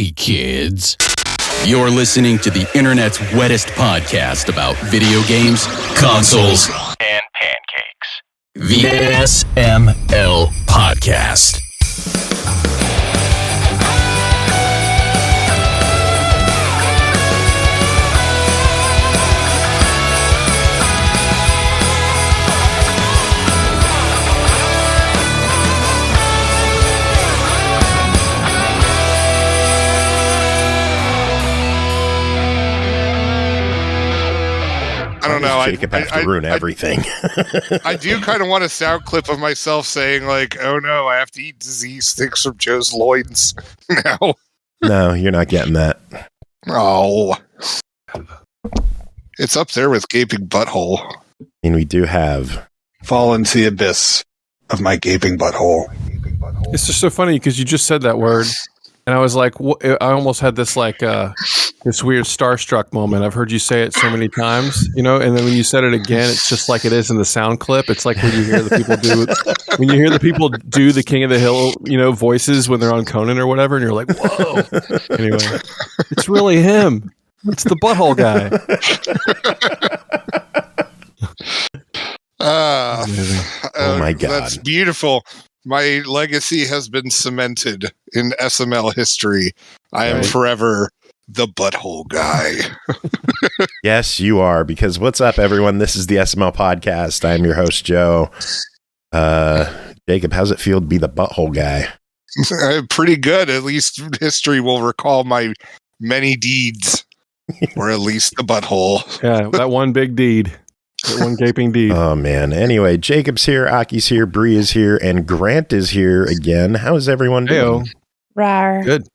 Hey, kids. You're listening to the internet's wettest podcast about video games, consoles, and pancakes. The SML Podcast. I don't know. Jacob has to ruin everything. I do kind of want a sound clip of myself saying, like, oh no, I have to eat disease sticks from Joe's loins now. No, you're not getting that. Oh. It's up there with gaping butthole. And we do have... Fall into the abyss of my gaping butthole. It's just so funny because you just said that word, and I was like, I almost had this like this weird starstruck moment. I've heard you say it so many times, you know, and then when you said it again, it's just like it is in the sound clip. It's like when you hear the people do the King of the Hill, you know, voices when they're on Conan or whatever, and you're like, whoa. Anyway, it's really him. It's the butthole guy. Oh my God. That's beautiful. My legacy has been cemented in SML history. I am forever the butthole guy. Yes, you are, because what's up, everyone? This is the SML Podcast. I'm your host, Joe. Jacob, how's it feel to be the butthole guy? Pretty good. At least history will recall my many deeds, or at least the butthole. Yeah, that one big deed. That one gaping deed. Oh, man. Anyway, Jacob's here, Aki's here, Bri is here, and Grant is here again. How is everyone doing? Rawr. Good.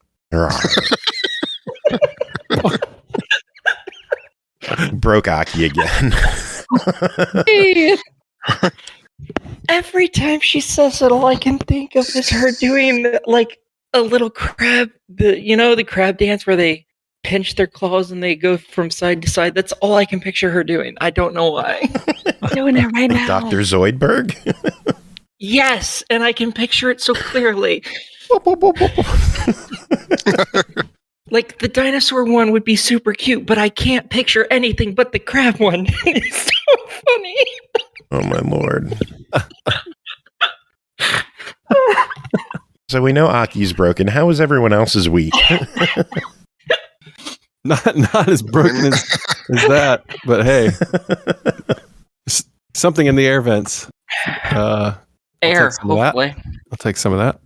Broke Aki again. Every time she says it, all I can think of is her doing like a little crab, the crab dance where they pinch their claws and they go from side to side. That's all I can picture her doing. I don't know why. I'm doing it right now. Dr. Zoidberg? Yes, and I can picture it so clearly. Like the dinosaur one would be super cute, but I can't picture anything but the crab one. It's so funny. Oh my Lord. So we know Aki's broken. How is everyone else's week? Not as broken as that, but hey, something in the air vents. Air, hopefully. I'll take some of that.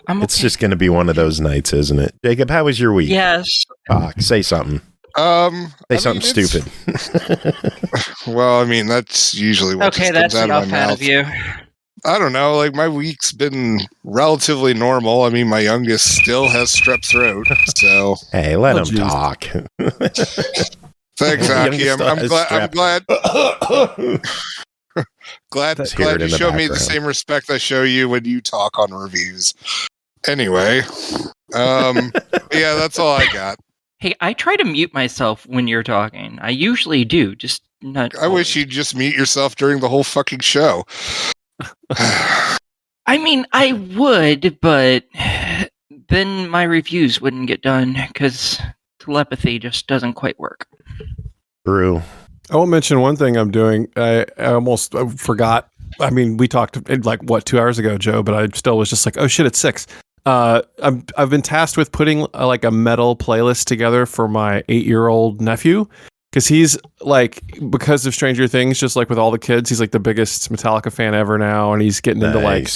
It's just going to be one of those nights, isn't it? Jacob, how was your week? Yes. Talk. Say something. Say something stupid. Well, I mean, that's usually what okay, that's enough out of you. I don't know. Like, my week's been relatively normal. I mean, my youngest still has strep throat, so... Hey, let him talk. Thanks, Aki. I'm glad you show me the same respect I show you when you talk on reviews. Anyway, yeah, that's all I got. Hey, I try to mute myself when you're talking. I usually do, just not... I wish you'd just mute yourself during the whole fucking show. I mean, I would, but then my reviews wouldn't get done because telepathy just doesn't quite work. True. I will mention one thing I'm doing. I almost forgot. I mean, we talked like 2 hours ago, Joe, but I still was just like, oh shit, it's 6. I've been tasked with putting like a metal playlist together for my 8-year-old nephew. Because he's like, because of Stranger Things, just like with all the kids, he's like the biggest Metallica fan ever now, and he's getting into like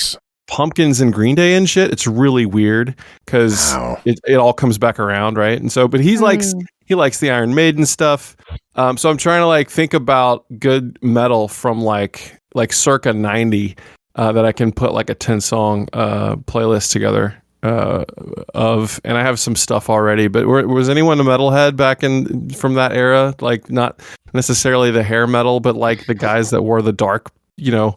Pumpkins and Green Day and shit. It's really weird because it all comes back around, right? And so, but he likes the Iron Maiden stuff. So I'm trying to like think about good metal from like circa 90 that I can put like a 10-song playlist together. And I have some stuff already, but was anyone a metalhead back from that era? Like not necessarily the hair metal, but like the guys that wore the dark, the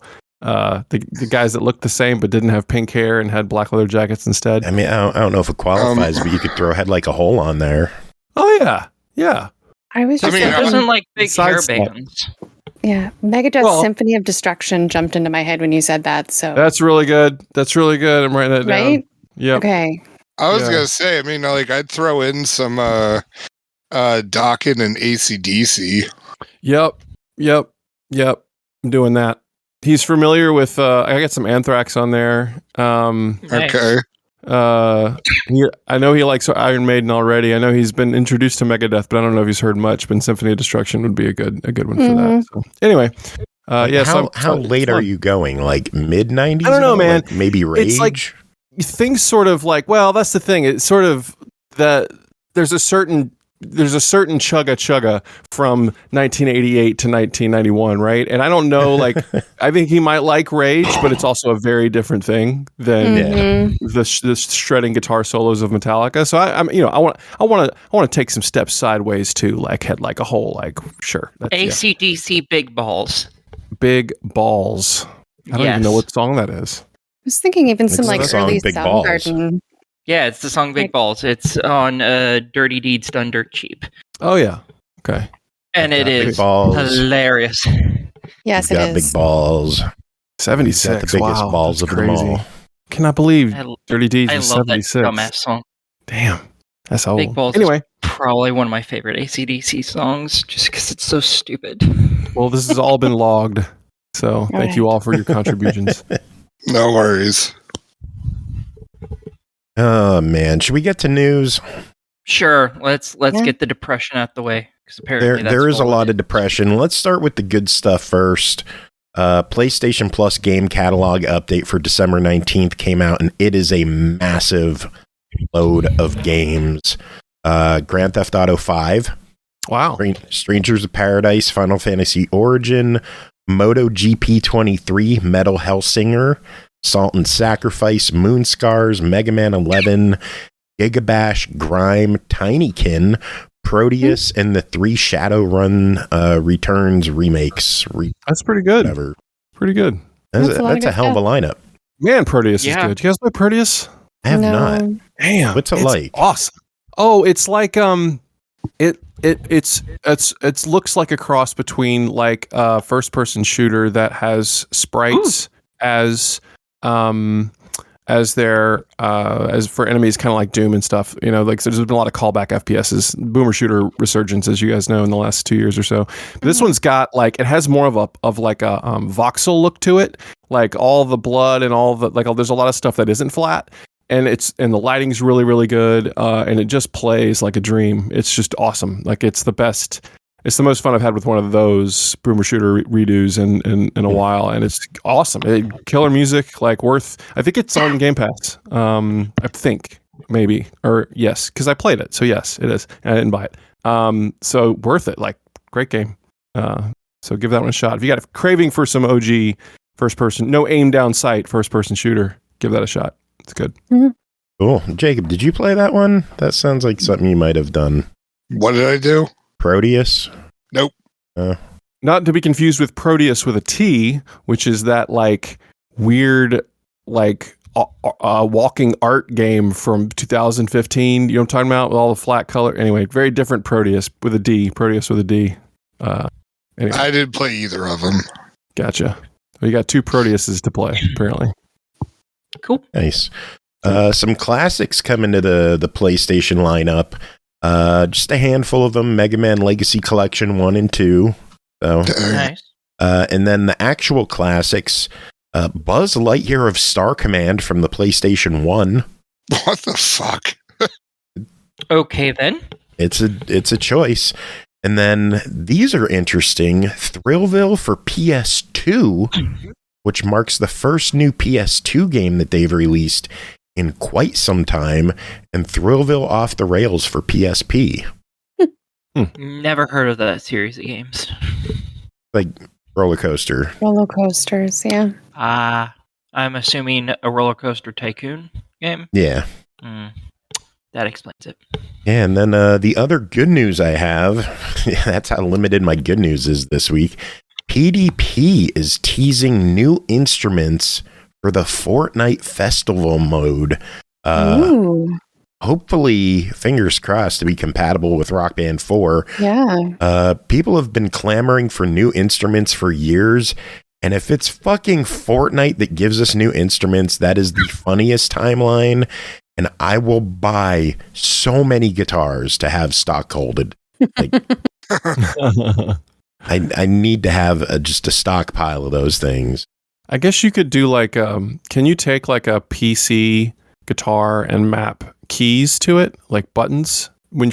guys that looked the same but didn't have pink hair and had black leather jackets instead. I mean, I don't know if it qualifies, but you could throw Head Like a Hole on there. Oh yeah. I wasn't like big hair bands. Yeah, Megadeth's Symphony of Destruction jumped into my head when you said that. So that's really good. I'm writing that down. Right? Yeah. Okay. I was gonna say, I mean, like I'd throw in some Dokken and AC/DC. Yep. I'm doing that. He's familiar with. I got some Anthrax on there. Nice. Okay. I know he likes Iron Maiden already. I know he's been introduced to Megadeth, but I don't know if he's heard much. But Symphony of Destruction would be a good one for that. So, anyway, how late are you going? Like mid 90s? I don't know, man. Like maybe Rage. It's like things sort of like. Well, that's the thing. It's sort of that there's a certain chugga from 1988 to 1991, right? And I don't know, like, I think he might like Rage, but it's also a very different thing than the shredding guitar solos of Metallica. So I want to take some steps sideways too, like head like a whole, like sure. AC/DC Big Balls. Big Balls. I don't even know what song that is. I was thinking even some like early Big Balls. Soundgarden. Yeah, it's the song Big Balls. It's on Dirty Deeds Done Dirt Cheap. Oh, yeah. Okay. And it is hilarious. Yes, You've it got is. Big Balls. 76. The biggest balls of them all. Cannot believe Dirty Deeds is 76. I love that dumbass song. Damn. That's old. Big Balls is probably one of my favorite AC/DC songs, just because it's so stupid. Well, this has all been logged. So thank you all for your contributions. No worries. Oh man, should we get to news? Sure, let's get the depression out the way, because apparently there is a lot of depression. Let's start with the good stuff first. PlayStation Plus game catalog update for December 19th came out, and it is a massive load of games. Grand Theft Auto 5. Wow. Strangers of Paradise, Final Fantasy Origin, MotoGP 23, Metal Hellsinger, Salt and Sacrifice, Moonscars, Mega Man 11, Gigabash, Grime, Tinykin, Proteus, and the 3 Shadowrun Returns remakes. That's pretty good. Whatever. Pretty good. That's a hell of a lineup. Man, Proteus is good. You guys play Proteus? I have not. Damn. What's it like? Awesome. Oh, it's like It looks like a cross between like a first person shooter that has sprites as their as for enemies, kind of like Doom and stuff. You know, like so there's been a lot of callback FPSs, boomer shooter resurgence, as you guys know, in the last 2 years or so. But this one's got like it has more of a voxel look to it, like all the blood and all the there's a lot of stuff that isn't flat. And the lighting's really, really good, and it just plays like a dream. It's just awesome. Like it's the best. It's the most fun I've had with one of those boomer shooter redos in a while, and it's awesome. Killer music, like worth. I think it's on Game Pass. I think maybe or yes, because I played it. So yes, it is. And I didn't buy it. So worth it. Like great game. So give that one a shot. If you got a craving for some OG first person, no aim down sight first person shooter, give that a shot. It's good. Mm-hmm. Cool. Jacob, did you play that one? That sounds like something you might have done. What did I do? Proteus? Nope. Not to be confused with Proteus with a T, which is that like weird like walking art game from 2015. You know what I'm talking about? With all the flat color. Anyway, very different Proteus with a D. Proteus with a D. Anyway. I didn't play either of them. Gotcha. Well, you got 2 Proteuses to play, apparently. Cool. Nice. Some classics come into the PlayStation lineup. Just a handful of them. Mega Man Legacy Collection 1 and 2. So, nice. And then the actual classics, Buzz Lightyear of Star Command from the PlayStation 1. What the fuck? Okay, then. It's a choice. And then these are interesting. Thrillville for PS2, which marks the first new PS2 game that they've released in quite some time, and Thrillville Off the Rails for PSP. Never heard of that series of games. Like roller coaster. Roller coasters, yeah. I'm assuming a roller coaster tycoon game? Yeah. That explains it. Yeah, and then the other good news I have, that's how limited my good news is this week. PDP is teasing new instruments for the Fortnite Festival mode. Hopefully, fingers crossed, to be compatible with Rock Band 4. Yeah. People have been clamoring for new instruments for years. And if it's fucking Fortnite that gives us new instruments, that is the funniest timeline. and I will buy so many guitars to have stockholded. Like, I need to have just a stockpile of those things. I guess you could do like, can you take like a PC guitar and map keys to it, like buttons? I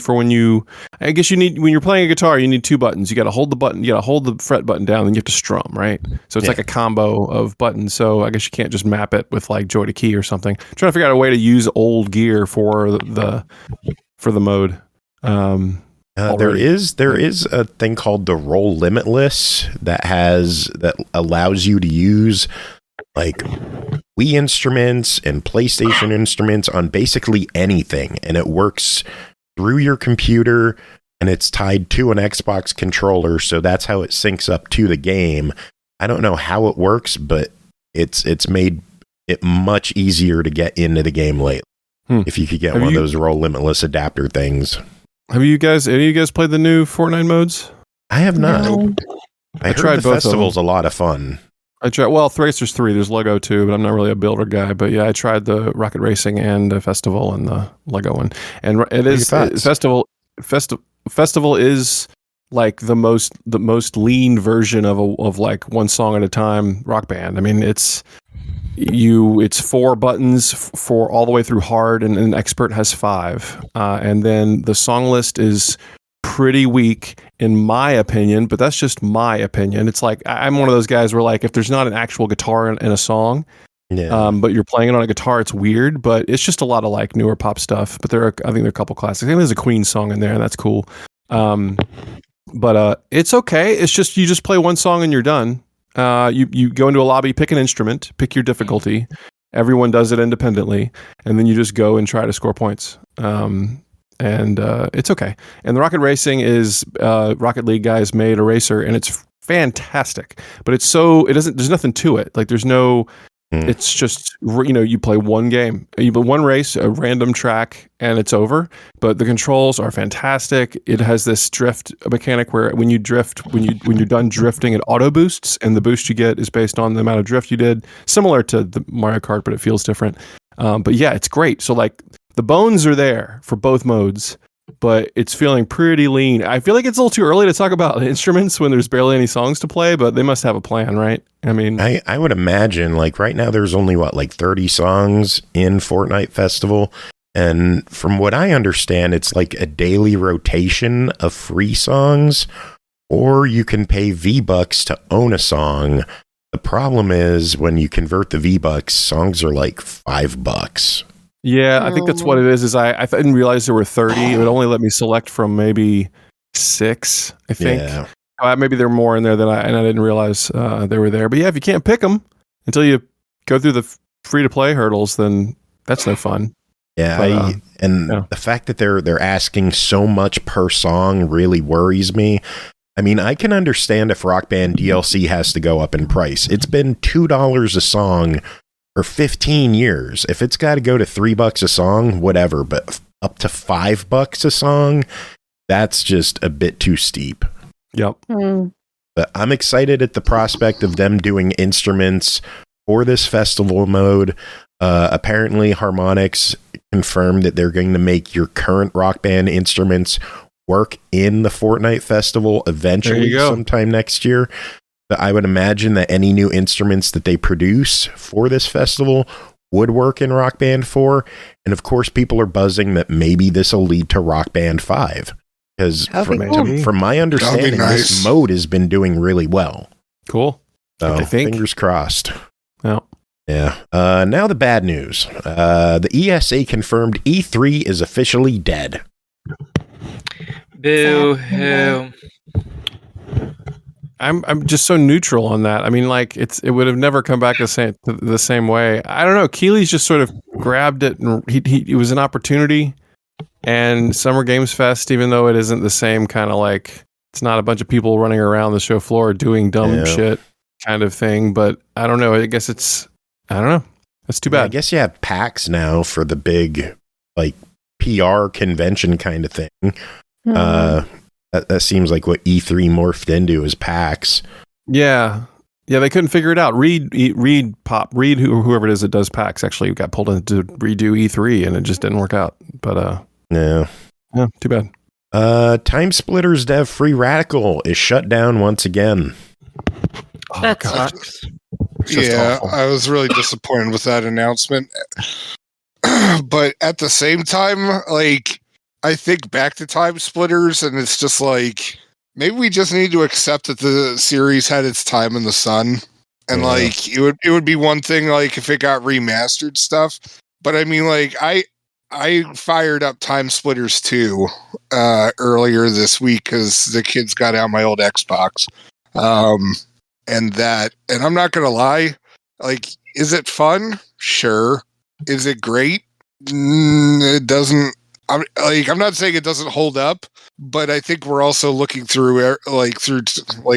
guess when you're playing a guitar, you need two buttons. You got to hold the button, you got to hold the fret button down, then you have to strum, right? So it's like a combo of buttons. So I guess you can't just map it with like joy to key or something. I'm trying to figure out a way to use old gear for the mode. There is a thing called the Roll Limitless that allows you to use like Wii instruments and PlayStation instruments on basically anything, and it works through your computer, and it's tied to an Xbox controller, so that's how it syncs up to the game. I don't know how it works, but it's made it much easier to get into the game lately. If you could get one of those Roll Limitless adapter things. Have you guys? Any of you guys played the new Fortnite modes? I have not. No. I tried the festival's a lot of fun. I tried. Well, Racers 3. There's Lego too, but I'm not really a builder guy. But yeah, I tried the Rocket Racing and the Festival and the Lego one. And it is Festival is like the most lean version of like one song at a time Rock Band. I mean, it's 4 buttons for all the way through hard, and an expert has 5. And then the song list is pretty weak in my opinion, but that's just my opinion. It's like I'm one of those guys where like if there's not an actual guitar in a song, but you're playing it on a guitar, it's weird. But it's just a lot of like newer pop stuff. But I think there are a couple classics. I think there's a Queen song in there, and that's cool. But it's okay. It's just you just play one song and you're done. You go into a lobby, pick an instrument, pick your difficulty. Everyone does it independently, and then you just go and try to score points. And it's okay. And the Rocket Racing is Rocket League guys made a racer, and it's fantastic. But there's nothing to it. Like there's no. It's just you play one game, you play one race, a random track, and it's over. But the controls are fantastic. It has this drift mechanic where when you're done drifting, it auto boosts, and the boost you get is based on the amount of drift you did. Similar to the Mario Kart, but it feels different. But yeah, it's great. So like the bones are there for both modes, but it's feeling pretty lean. I feel like it's a little too early to talk about instruments when there's barely any songs to play, but they must have a plan, right? I mean, I would imagine like right now there's only 30 songs in Fortnite Festival. And from what I understand, it's like a daily rotation of free songs, or you can pay V-Bucks to own a song. The problem is when you convert the V-Bucks, songs are like $5. Yeah, I think that's what it is I didn't realize there were 30. It would only let me select from maybe 6, I think. Yeah. Maybe there were more in there than I didn't realize they were there. But yeah, if you can't pick them until you go through the free-to-play hurdles, then that's no fun. Yeah, the fact that they're asking so much per song really worries me. I mean, I can understand if Rock Band DLC has to go up in price. It's been $2 a song for 15 years. If it's got to go to $3 a song, whatever, but up to $5 a song, that's just a bit too steep. Yep. But I'm excited at the prospect of them doing instruments for this festival mode. Apparently Harmonix confirmed that they're going to make your current Rock Band instruments work in the Fortnite Festival eventually sometime next year. But I would imagine that any new instruments that they produce for this festival would work in Rock Band 4. And of course, people are buzzing that maybe this will lead to Rock Band 5. Because from my understanding, this mode has been doing really well. Cool. So fingers crossed. Yeah. Now the bad news. The ESA confirmed E3 is officially dead. Boo hoo. I'm just so neutral on that. I mean, like it would have never come back the same way. I don't know. Keeley's just sort of grabbed it, and it was an opportunity. And Summer Games Fest, even though it isn't the same kind of like, it's not a bunch of people running around the show floor doing dumb shit kind of thing. But I don't know. I guess I don't know. That's too bad. I guess you have PAX now for the big like PR convention kind of thing. That seems like what E3 morphed into is PAX. Yeah. Yeah, they couldn't figure it out. Reed, whoever it is that does PAX, actually got pulled in to redo E3, and it just didn't work out. But yeah, too bad. Time Splitters dev Free Radical is shut down once again. That sucks. Yeah, awful. I was really disappointed with that announcement. But at the same time, like, I think back to Time Splitters, and it's just like, maybe we just need to accept that the series had its time in the sun. And like, it would be one thing, like, if it got remastered stuff. But I mean, like, I fired up Time Splitters 2 earlier this week because the kids got out my old Xbox. And I'm not gonna lie, like, is it fun? Sure. Is it great? It doesn't. I'm not saying it doesn't hold up, but I think we're also looking through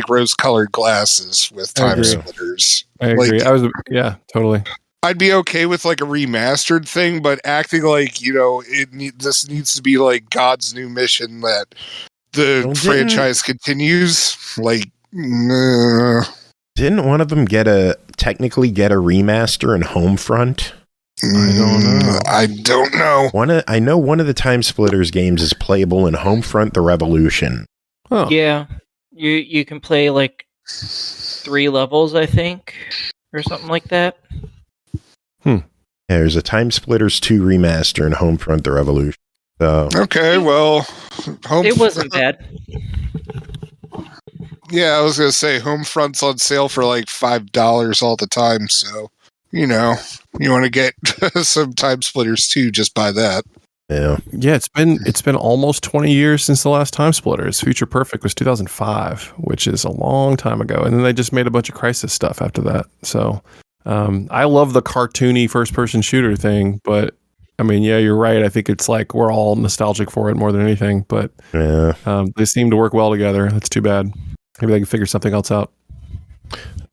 rose-colored glasses with Time Splitters. I agree. Totally. I'd be okay with like a remastered thing, but acting like, this needs to be like God's new mission that the franchise continues. Like, didn't one of them technically get a remaster in Homefront? I don't know. I know one of the Time Splitters games is playable in Homefront: The Revolution. Oh. Yeah, you can play like 3 levels, I think, or something like that. Yeah, there's a Time Splitters 2 remaster in Homefront: The Revolution. So okay, well, it wasn't bad. Yeah, I was gonna say Homefront's on sale for like $5 all the time, so you want to get some Time Splitters 2, just buy that. Yeah, it's been almost 20 years since the last Time Splitters. Future Perfect was 2005, which is a long time ago, and then they just made a bunch of Crisis stuff after that. So I love the cartoony first-person shooter thing, but I mean, yeah, you're right. I think it's like we're all nostalgic for it more than anything, but they seem to work well together. That's too bad. Maybe they can figure something else out.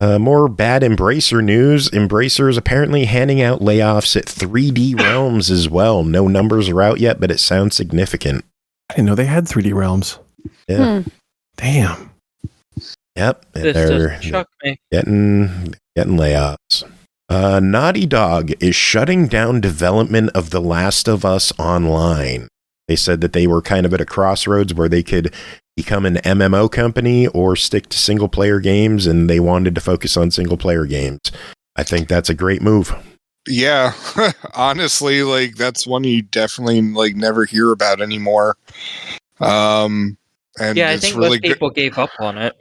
More bad Embracer news. Embracer is apparently handing out layoffs at 3D Realms as well. No numbers are out yet, but it sounds significant. I didn't know they had 3D Realms. Yeah. Damn. Yep. This doesn't shock me. Getting layoffs. Naughty Dog is shutting down development of The Last of Us Online. They said that they were kind of at a crossroads where they could become an MMO company or stick to single-player games, and they wanted to focus on single-player games. I think that's a great move. Yeah, honestly, like, that's one you definitely like never hear about anymore. And yeah, I think really most people gave up on it.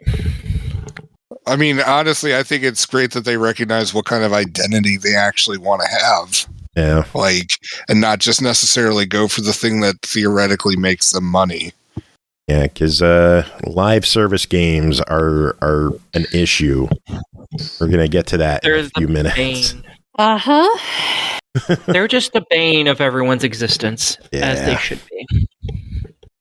I mean, honestly, I think it's great that they recognize what kind of identity they actually want to have. Yeah. Like, and not just necessarily go for the thing that theoretically makes them money. Yeah, because live service games are an issue. We're going to get to that in a few minutes. Uh-huh. They're just the bane of everyone's existence, as they should be.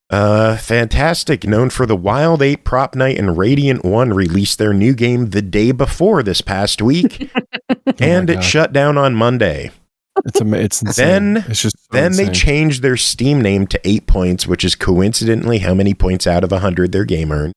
Fantastic. Known for the Wild 8 Prop Night and Radiant 1 released their new game the day before this past week, and it shut down on Monday. It's insane. Then they changed their Steam name to 8 points, which is coincidentally how many points out of 100 their game earned.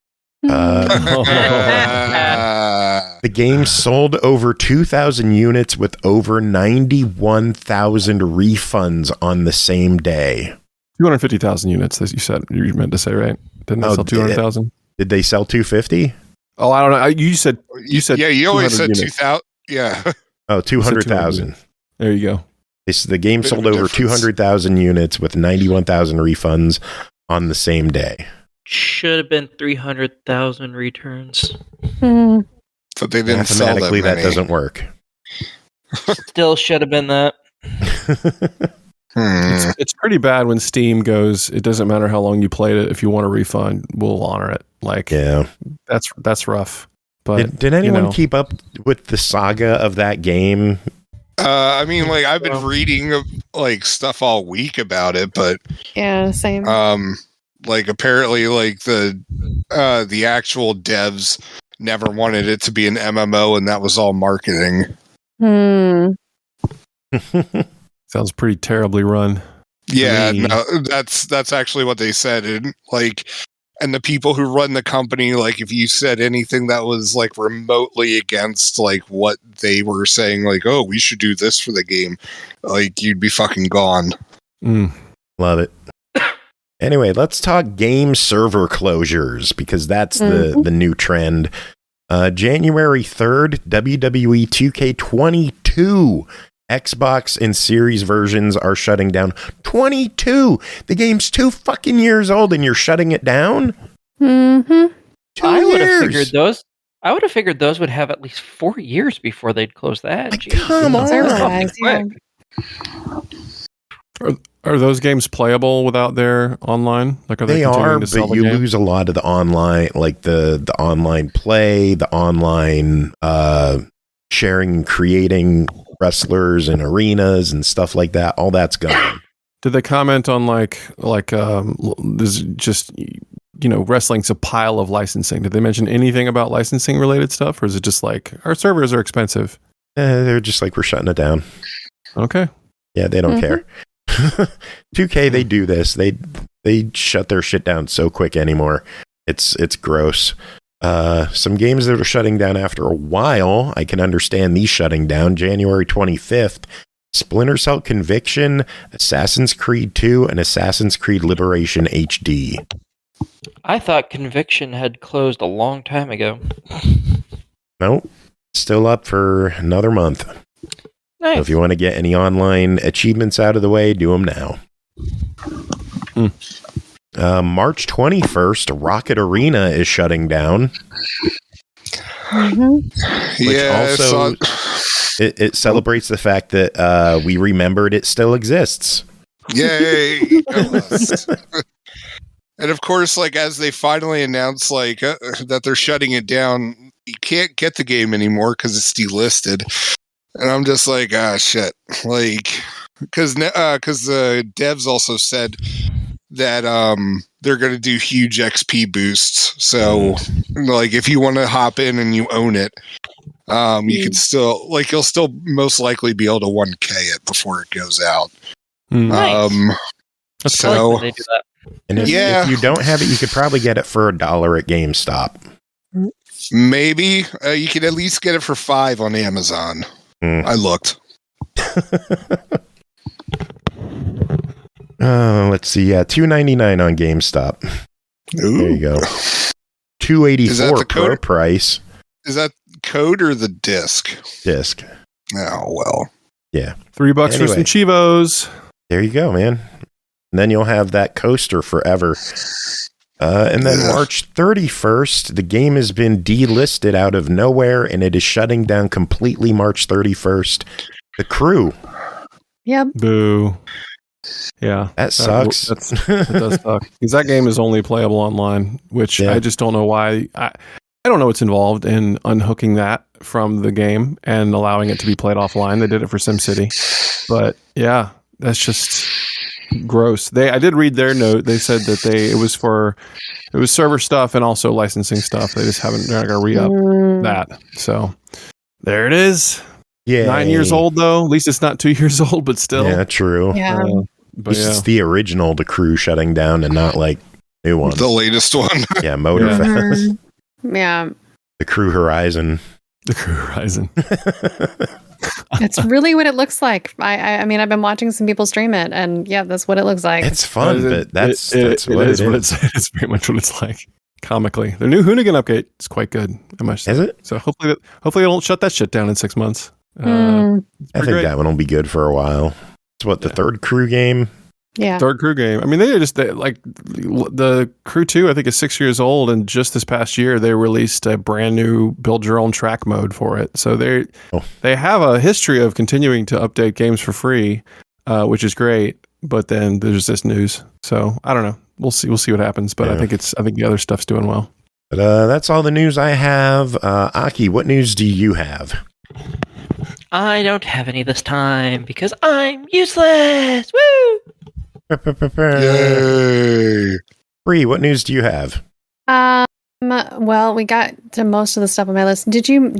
The game sold over 2,000 units with over 91,000 refunds on the same day. 250,000 units, as you said. You meant to say, right? Didn't they sell 200,000? Did they sell 250? Oh, I don't know. You said. Yeah, you always said 2,000. Yeah. Oh, 200,000. There you go. The game sold over 200,000 units with 91,000 refunds on the same day. Should have been 300,000 returns. But they didn't sell that many. That doesn't work. Still should have been that. It's pretty bad when Steam goes, it doesn't matter how long you played it. If you want a refund, we'll honor it. Like, yeah, that's rough. But did anyone keep up with the saga of that game? I mean, like, I've been reading like stuff all week about it, but yeah, same. Like, apparently, like the actual devs never wanted it to be an MMO, and that was all marketing. Sounds pretty terribly run. Yeah, no, that's actually what they said. And like, and the people who run the company, like if you said anything that was like remotely against like what they were saying, like, oh, we should do this for the game, like you'd be fucking gone. Love it. Anyway, let's talk game server closures, because that's the new trend. January 3rd, WWE 2K22 Xbox and Series versions are shutting down. 22! The game's 2 fucking years old and you're shutting it down? 2 I would have years. figured those would have at least 4 years before they'd close that. Like, come on. Server-wise, yeah. Are those games playable without their online? Like, are they are, continuing to sell but the you game? lose a lot of the online, like the online play, the online sharing and creating wrestlers and arenas and stuff like that. All that's gone. Did they comment on like there's just, you know, wrestling's a pile of licensing? Did they mention anything about licensing related stuff, or is it just like our servers are expensive? They're just like, we're shutting it down. Okay. Yeah, they don't care. 2K, they do this. They shut their shit down so quick anymore. It's gross. Some games that are shutting down after a while, I can understand these shutting down. January 25th, Splinter Cell Conviction, Assassin's Creed 2, and Assassin's Creed Liberation HD. I thought Conviction had closed a long time ago. Nope. Still up for another month. Nice. So if you want to get any online achievements out of the way, do them now. March 21st, Rocket Arena is shutting down. Which also it celebrates the fact that we remembered it still exists. Yay! And of course, like as they finally announced, like that they're shutting it down, you can't get the game anymore because it's delisted. And I'm just like, shit. Like, because the devs also said that they're going to do huge XP boosts. So, like, if you want to hop in and you own it, you can still, like, you'll still most likely be able to 1K it before it goes out. Nice. So, they do that. And if you don't have it, you could probably get it for $1 at GameStop. Maybe you could at least get it for $5 on Amazon. I looked. Let's see. Yeah, $2.99 on GameStop. Ooh. There you go. $2.84 pro code? price. Is that code or the disc? Disc. Oh, well. Yeah. $3 for some Chivos. There you go, man. And then you'll have that coaster forever. And then March 31st, the game has been delisted out of nowhere, and it is shutting down completely March 31st. The Crew. Yep. Boo. Yeah. That sucks. It does suck. Because that game is only playable online, which I just don't know why. I don't know what's involved in unhooking that from the game and allowing it to be played offline. They did it for SimCity. But yeah, that's just gross. I did read their note. They said that it was server stuff and also licensing stuff. They're not going to re-up that. So there it is. Yeah. 9 years old though. At least it's not 2 years old, but still. Yeah, true. Yeah. But It's the original The Crew shutting down and not like new one. The latest one. Yeah, Motorfest. Yeah. The Crew Horizon. The Crew Horizon. It's really what it looks like. I mean, I've been watching some people stream it, and yeah, that's what it looks like. It's fun, but that's what it is. It's pretty much what it's like. Comically, their new Hoonigan update is quite good. I must say. Is it? So hopefully they don't shut that shit down in 6 months. I think that one will be good for a while. It's what, the third Crew game? Yeah. Third Crew game. I mean, the Crew 2, I think, is 6 years old, and just this past year they released a brand new build your own track mode for it. So they have a history of continuing to update games for free, which is great. But then there's this news. So I don't know. We'll see what happens. But I think the other stuff's doing well. But that's all the news I have. Aki, what news do you have? I don't have any this time because I'm useless. Woo! Yay! Bri, what news do you have? Well, we got to most of the stuff on my list. Did you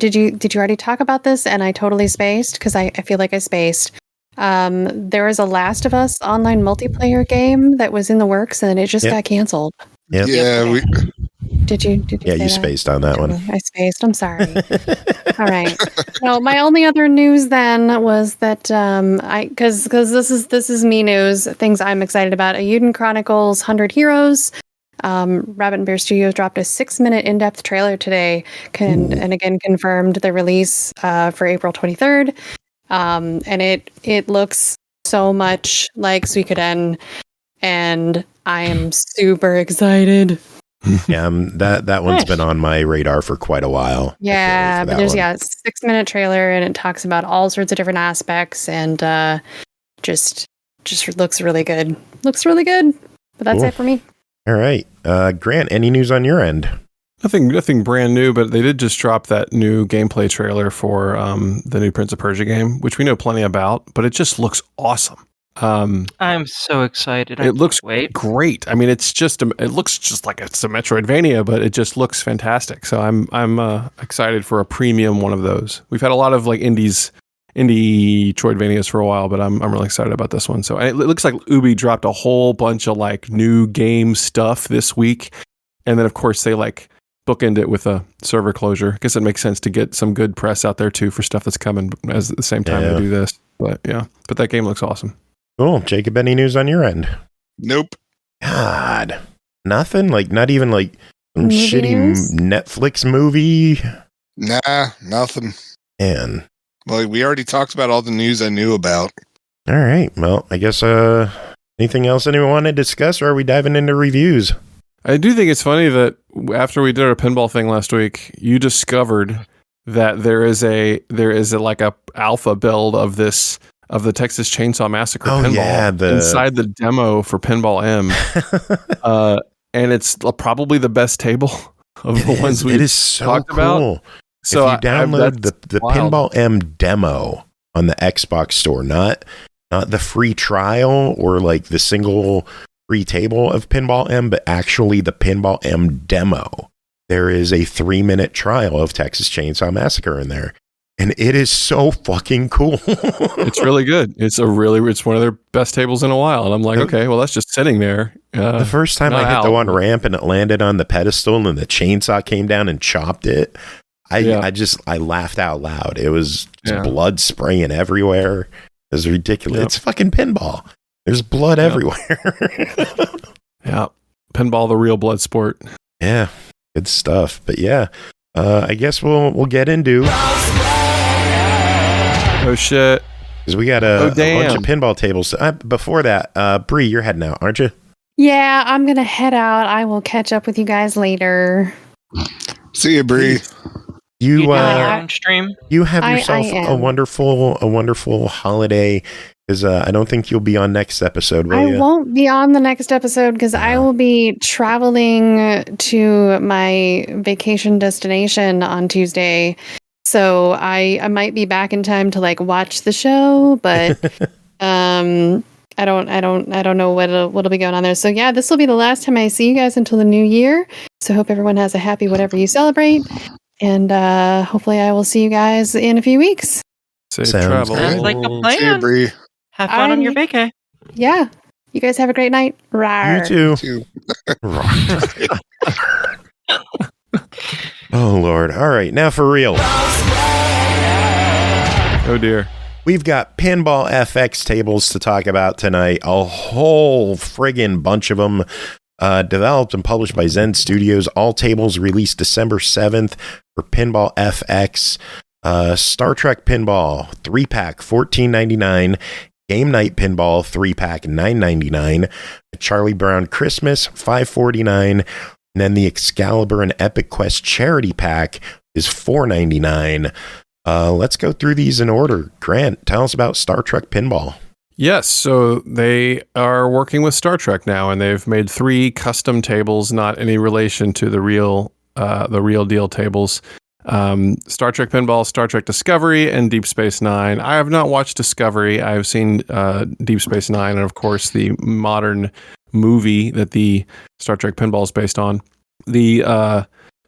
already talk about this? And I totally spaced because I feel like I spaced. There is a Last of Us online multiplayer game that was in the works and it just got canceled. Yep. Yeah, we. Did you? Yeah, say you that? spaced on that one. I spaced. I'm sorry. All right. No, my only other news then was that because this is me news, things I'm excited about. Ayuden Chronicles 100 Heroes. Rabbit and Bear Studios dropped a 6-minute in-depth trailer today, and again confirmed the release for April 23rd. And it looks so much like Suikoden, and I am super excited. Yeah, that one's been on my radar for quite a while. Yeah, but there's a 6-minute trailer, and it talks about all sorts of different aspects, and just looks really good. Looks really good. But that's Cool. it for me. All right, Grant, any news on your end? Nothing brand new, but they did just drop that new gameplay trailer for the new Prince of Persia game, which we know plenty about, but it just looks awesome. I'm so excited. It looks great. I mean, it looks just like it's a Metroidvania, but it just looks fantastic. So I'm excited for a premium one of those. We've had a lot of like indie Troidvanias for a while, but I'm really excited about this one. So and it looks like Ubi dropped a whole bunch of like new game stuff this week, and then of course they like bookend it with a server closure. I guess it makes sense to get some good press out there too for stuff that's coming at the same time they do this. But yeah, but that game looks awesome. Cool. Jacob, any news on your end? Nope. God, nothing. Like not even like some Movie shitty news? Netflix movie. Nah, nothing. Man. Well, we already talked about all the news I knew about. All right. Well, I guess anything else anyone want to discuss, or are we diving into reviews? I do think it's funny that after we did our pinball thing last week, you discovered that there is a like a alpha build of the Texas Chainsaw Massacre pinball inside the demo for Pinball M. And it's probably the best table of the ones we talked about. So if you download the Pinball M demo on the Xbox store, not the free trial or like the single free table of Pinball M, but actually the Pinball M demo, there is a 3-minute trial of Texas Chainsaw Massacre in there. And it is so fucking cool. It's really good. It's one of their best tables in a while. And I'm like, okay, well, that's just sitting there. The first time I hit the one ramp and it landed on the pedestal and the chainsaw came down and chopped it, I laughed out loud. It was just blood spraying everywhere. It was ridiculous. Yep. It's fucking pinball. There's blood everywhere. Yeah. Pinball, the real blood sport. Yeah. Good stuff. But yeah, I guess we'll get into... Oh shit! Because we got a bunch of pinball tables. Before that, Bri, you're heading out, aren't you? Yeah, I'm gonna head out. I will catch up with you guys later. See you, Bri. You stream. You have yourself a wonderful holiday. Because I don't think you'll be on next episode, will you? I won't be on the next episode because I will be traveling to my vacation destination on Tuesday. So I might be back in time to like watch the show, but I don't know what'll be going on there. So yeah, this will be the last time I see you guys until the new year. So hope everyone has a happy whatever you celebrate, and hopefully I will see you guys in a few weeks. Safe travel. Sounds like a plan. See you, Bri. Have fun on your vacay. Yeah, you guys have a great night. Rawr. You too. Oh, Lord. All right. Now for real. Oh, dear. We've got Pinball FX tables to talk about tonight. A whole friggin' bunch of them. Developed and published by Zen Studios. All tables released December 7th for Pinball FX. Star Trek Pinball 3-pack $14.99. Game Night Pinball 3-pack $9.99. Charlie Brown Christmas $5.49. And then the Excalibur and Epic Quest Charity Pack is $4.99. Let's go through these in order. Grant, tell us about Star Trek Pinball. Yes, so they are working with Star Trek now, and they've made 3 custom tables, not any relation to the real deal tables. Star Trek Pinball, Star Trek Discovery, and Deep Space Nine. I have not watched Discovery. I've seen Deep Space Nine, and of course the modern movie that the Star Trek Pinball is based on. The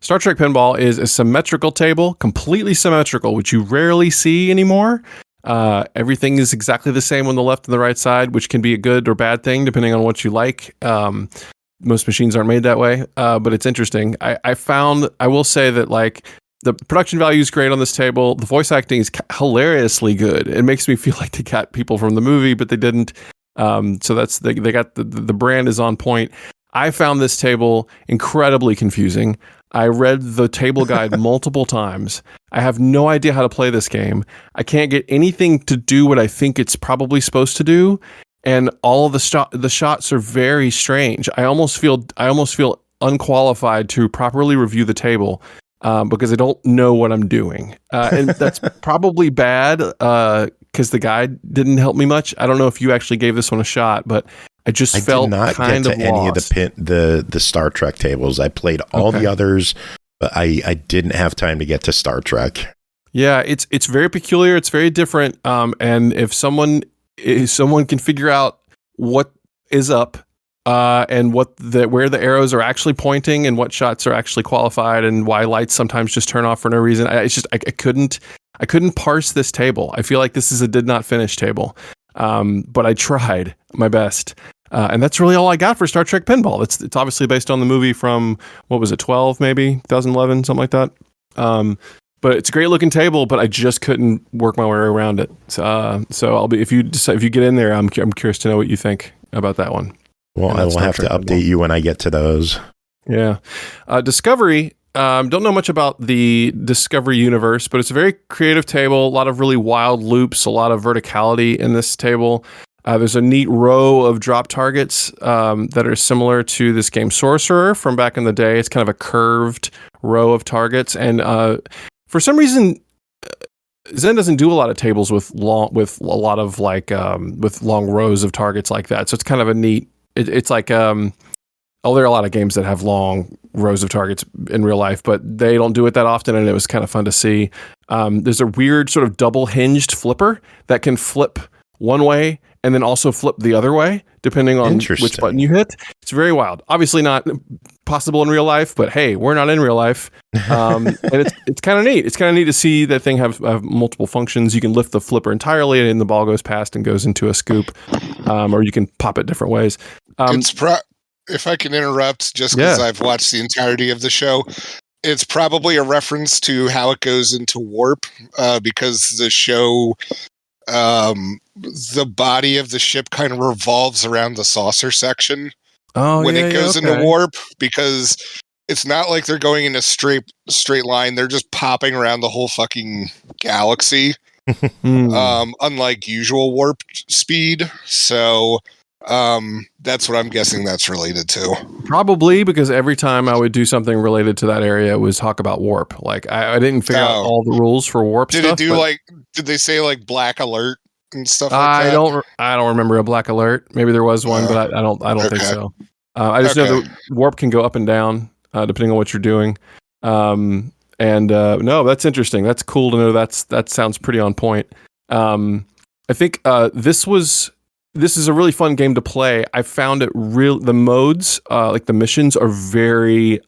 Star Trek Pinball is a symmetrical table, completely symmetrical, which you rarely see anymore. Everything is exactly the same on the left and the right side, which can be a good or bad thing depending on what you like. most machines aren't made that way, but it's interesting. I will say that like the production value is great on this table. The voice acting is hilariously good. It makes me feel like they got people from the movie, but they didn't. So that's they got the brand is on point. I found this table incredibly confusing. I read the table guide multiple times. I have no idea how to play this game. I can't get anything to do what I think it's probably supposed to do, and all of the shots are very strange. I almost feel unqualified to properly review the table because I don't know what I'm doing, and that's probably bad because the guide didn't help me much. I don't know if you actually gave this one a shot, but I felt did not kind get of to any lost. of the Star Trek tables. I played all the others, but I didn't have time to get to Star Trek. Yeah, it's very peculiar. It's very different. And if someone can figure out what is up, and where the arrows are actually pointing, and what shots are actually qualified, and why lights sometimes just turn off for no reason, I couldn't parse this table. I feel like this is a did not finish table. But I tried my best. And that's really all I got for Star Trek Pinball. It's obviously based on the movie from, what was it, 12 maybe, 2011, something like that. But it's a great looking table, but I just couldn't work my way around it. So I'll be if you get in there, I'm curious to know what you think about that one. Well, I will have to update you when I get to those. Yeah, Discovery. Don't know much about the Discovery universe, but it's a very creative table. A lot of really wild loops, a lot of verticality in this table. There's a neat row of drop targets that are similar to this game Sorcerer from back in the day. It's kind of a curved row of targets, and for some reason, Zen doesn't do a lot of tables with long rows of targets like that. So it's kind of a neat. It's like there are a lot of games that have long rows of targets in real life, but they don't do it that often, and it was kind of fun to see. There's a weird sort of double hinged flipper that can flip one way and then also flip the other way, depending on which button you hit. It's very wild. Obviously not possible in real life, but hey, we're not in real life. And it's kind of neat. It's kind of neat to see that thing have multiple functions. You can lift the flipper entirely and the ball goes past and goes into a scoop, or you can pop it different ways. If I can interrupt, just because I've watched the entirety of the show, it's probably a reference to how it goes into warp, because the show, the body of the ship kind of revolves around the saucer section when it goes into warp, because it's not like they're going in a straight line. They're just popping around the whole fucking galaxy, unlike usual warp speed. So that's what I'm guessing that's related to. Probably because every time I would do something related to that area, it was talk about warp. Like I didn't figure out all the rules for warp stuff. Did they say like black alert and stuff like that? I don't remember a black alert. Maybe there was one, but I don't think so. I just know that warp can go up and down depending on what you're doing. No, that's interesting. That's cool to know. That sounds pretty on point. I think this is a really fun game to play. I found it the modes, like the missions, are very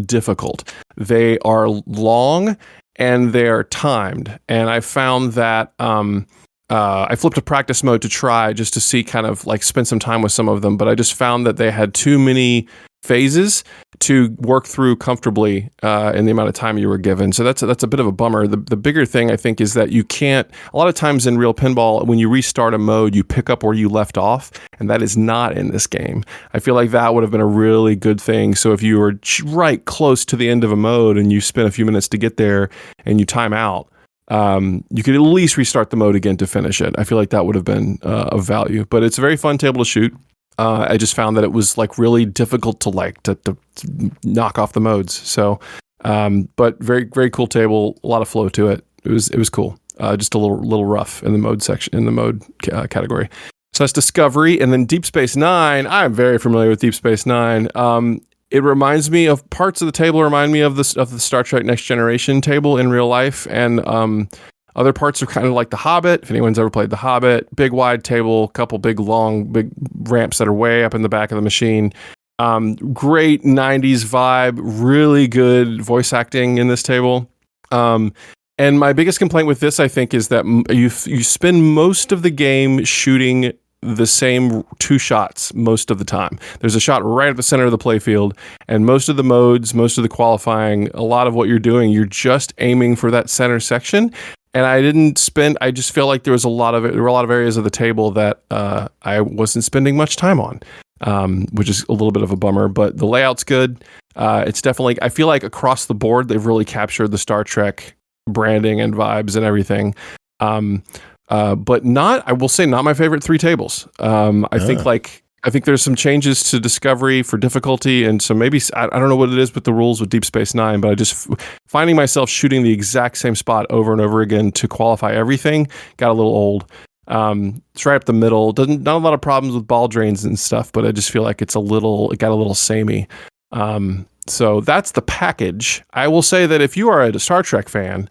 difficult. They are long and they are timed. And I found that I flipped a practice mode to try just to see, kind of like spend some time with some of them. But I just found that they had too many phases to work through comfortably in the amount of time you were given. So that's a bit of a bummer. The bigger thing, I think, is that you can't, a lot of times in real pinball, when you restart a mode, you pick up where you left off, and that is not in this game. I feel like that would have been a really good thing. So if you were right close to the end of a mode and you spend a few minutes to get there and you time out, you could at least restart the mode again to finish it. I feel like that would have been of value. But it's a very fun table to shoot. I just found that it was like really difficult to knock off the modes. So, but very, very cool table. A lot of flow to it. It was cool. Just a little rough in the mode section, in the mode category. So that's Discovery, and then Deep Space Nine. I'm very familiar with Deep Space Nine. It reminds me of parts of the table. Remind me of the Star Trek Next Generation table in real life, and other parts are kind of like The Hobbit. If anyone's ever played The Hobbit, big wide table, couple big ramps that are way up in the back of the machine. Great 90s vibe, really good voice acting in this table. And my biggest complaint with this, I think, is that you spend most of the game shooting the same 2 shots most of the time. There's a shot right at the center of the playfield, and most of the modes, most of the qualifying, a lot of what you're doing, you're just aiming for that center section. And I just feel like there were a lot of areas of the table that I wasn't spending much time on, which is a little bit of a bummer, but the layout's good. It's definitely, I feel like across the board, they've really captured the Star Trek branding and vibes and everything. But I will say not my favorite 3 tables. I think there's some changes to Discovery for difficulty, and so maybe I don't know what it is with the rules with Deep Space Nine, but I just finding myself shooting the exact same spot over and over again to qualify everything got a little old. It's right up the middle. Not a lot of problems with ball drains and stuff, but I just feel like it got a little samey. So that's the package. I will say that if you are a Star Trek fan,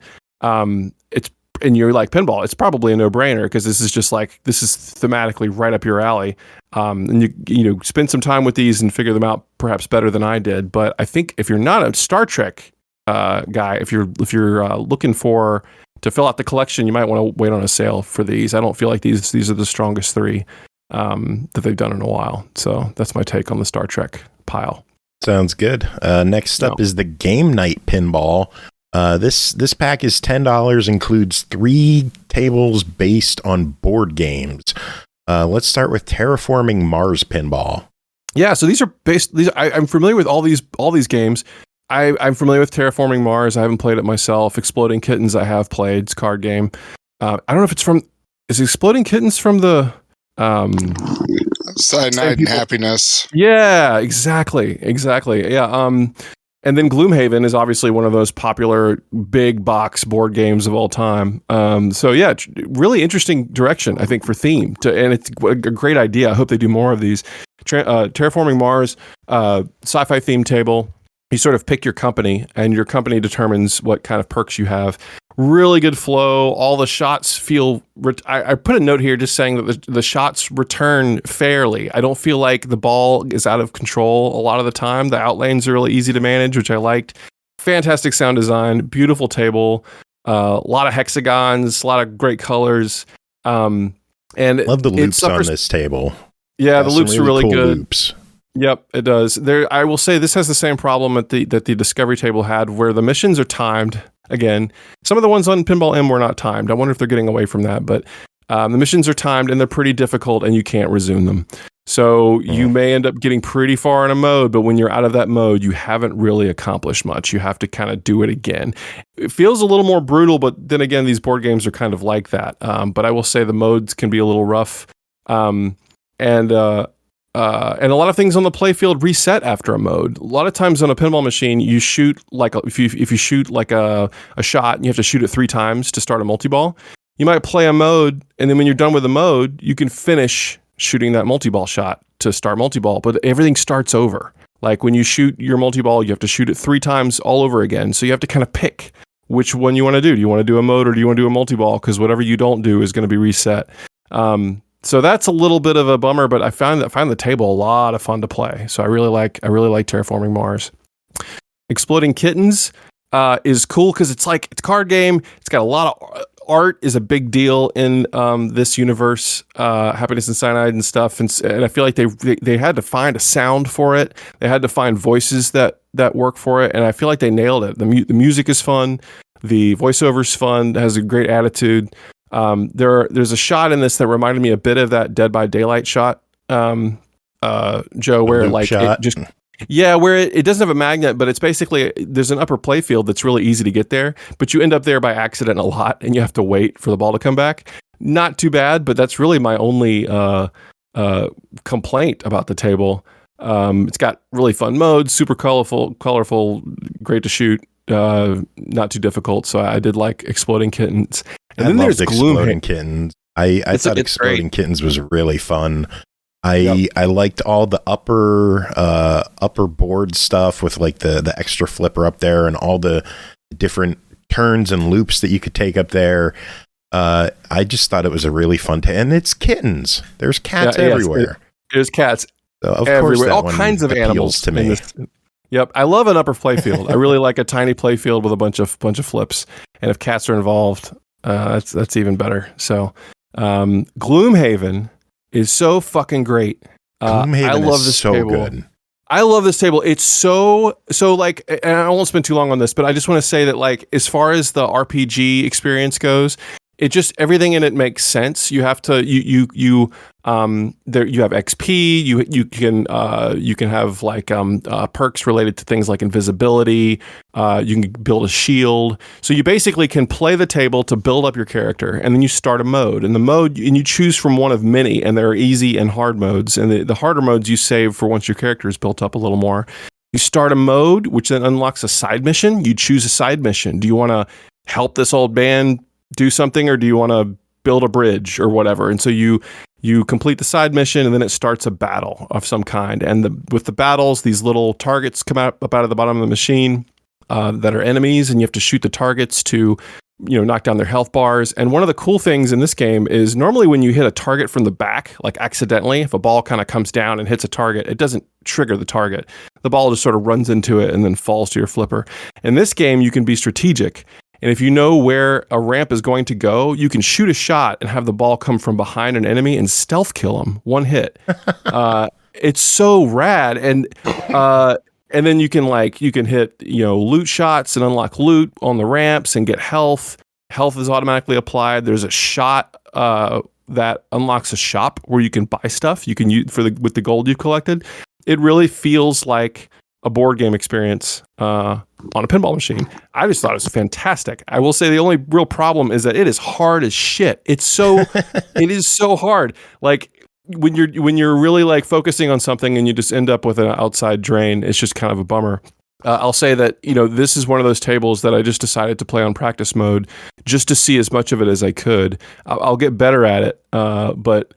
and you're like pinball, it's probably a no-brainer because this is thematically right up your alley. And you spend some time with these and figure them out perhaps better than I did. But I think if you're not a Star Trek guy, if you're looking to fill out the collection, you might want to wait on a sale for these. I don't feel like these are the strongest 3 that they've done in a while. So that's my take on the Star Trek pile. Sounds good. Next up is the Game Night Pinball. This pack is $10, includes 3 tables based on board games. Let's start with Terraforming Mars Pinball. Yeah, so these are based. I'm familiar with all these games. I'm familiar with Terraforming Mars. I haven't played it myself. Exploding Kittens, I have played. It's a card game. I don't know if it's from. Is Exploding Kittens from the? Cyanide and Happiness. Yeah, exactly. Yeah. And then Gloomhaven is obviously one of those popular big box board games of all time. So yeah, really interesting direction, I think, for theme. And it's a great idea. I hope they do more of these. Terraforming Mars, sci-fi themed table. You sort of pick your company, and your company determines what kind of perks you have. Really good flow. All the shots feel... I put a note here just saying that the shots return fairly. I don't feel like the ball is out of control a lot of the time. The outlanes are really easy to manage, which I liked. Fantastic sound design. Beautiful table. A lot of hexagons. A lot of great colors. And love the loops on this table. Yeah, the loops are really cool good. Loops. Yep, it does. I will say this has the same problem that the Discovery table had, where the missions are timed. Again, some of the ones on Pinball M were not timed. I wonder if they're getting away from that, but the missions are timed and they're pretty difficult, and you can't resume them. So you may end up getting pretty far in a mode, but when you're out of that mode, you haven't really accomplished much. You have to kind of do it again. It feels a little more brutal, but then again, these board games are kind of like that. But I will say the modes can be a little rough. And a lot of things on the playfield reset after a mode. A lot of times on a pinball machine, you shoot if you shoot like a shot, and you have to shoot it 3 times to start a multi-ball. You might play a mode, and then when you're done with the mode, you can finish shooting that multi-ball shot to start multi-ball, but everything starts over. Like when you shoot your multi-ball, you have to shoot it 3 times all over again. So you have to kind of pick which one you want to do. Do you want to do a mode, or do you want to do a multi-ball? Because whatever you don't do is going to be reset. So that's a little bit of a bummer, but I find the table a lot of fun to play. So I really like Terraforming Mars. Exploding Kittens is cool because it's a card game. It's got a lot of art. Is a big deal in this universe. Happiness and Cyanide and stuff, and I feel like they had to find a sound for it. They had to find voices that work for it, and I feel like they nailed it. The music is fun. The voiceover's fun. It has a great attitude. There's a shot in this that reminded me a bit of that Dead by Daylight shot, Joe, where like shot. Where it doesn't have a magnet, but it's basically there's an upper play field that's really easy to get there, but you end up there by accident a lot, and you have to wait for the ball to come back. Not too bad, but that's really my only complaint about the table. It's got really fun modes, super colorful, great to shoot, not too difficult. So I did like Exploding Kittens. And then there's Exploding Kittens. I thought Exploding Kittens was really fun. I liked all the upper board stuff with like the extra flipper up there and all the different turns and loops that you could take up there. I just thought it was a really fun and it's kittens. There's cats everywhere. There's cats so of everywhere. Course, all kinds of animals to me. Yep, I love an upper playfield. I really like a tiny playfield with a bunch of flips, and if cats are involved, that's even better. So, Gloomhaven is so fucking great. Gloomhaven I love is this so table. good. I love this table. It's so like, and I won't spend too long on this, but I just want to say that like, as far as the RPG experience goes, it just, everything in it makes sense. You have to, there, you have XP, you can have like, perks related to things like invisibility. You can build a shield. So you basically can play the table to build up your character, and then you start a mode, and you choose from one of many, and there are easy and hard modes. And the harder modes you save for once your character is built up a little more. You start a mode, which then unlocks a side mission. You choose a side mission. Do you want to help this old man do something, or do you want to build a bridge or whatever? And so you complete the side mission, and then it starts a battle of some kind. And with the battles, these little targets come up out of the bottom of the machine that are enemies, and you have to shoot the targets to knock down their health bars. And one of the cool things in this game is normally when you hit a target from the back, like accidentally, if a ball kind of comes down and hits a target, it doesn't trigger the target. The ball just sort of runs into it and then falls to your flipper. In this game, you can be strategic. And if you know where a ramp is going to go, you can shoot a shot and have the ball come from behind an enemy and stealth kill them, one hit. It's so rad. And then you can hit, loot shots and unlock loot on the ramps and get health. Health is automatically applied. There's a shot that unlocks a shop where you can buy stuff you can use with the gold you've collected. It really feels like a board game experience on a pinball machine. I just thought it was fantastic. I will say the only real problem is that it is hard as shit. It is so hard. Like when you're really like focusing on something and you just end up with an outside drain, it's just kind of a bummer. I'll say that, this is one of those tables that I just decided to play on practice mode just to see as much of it as I could. I'll get better at it, but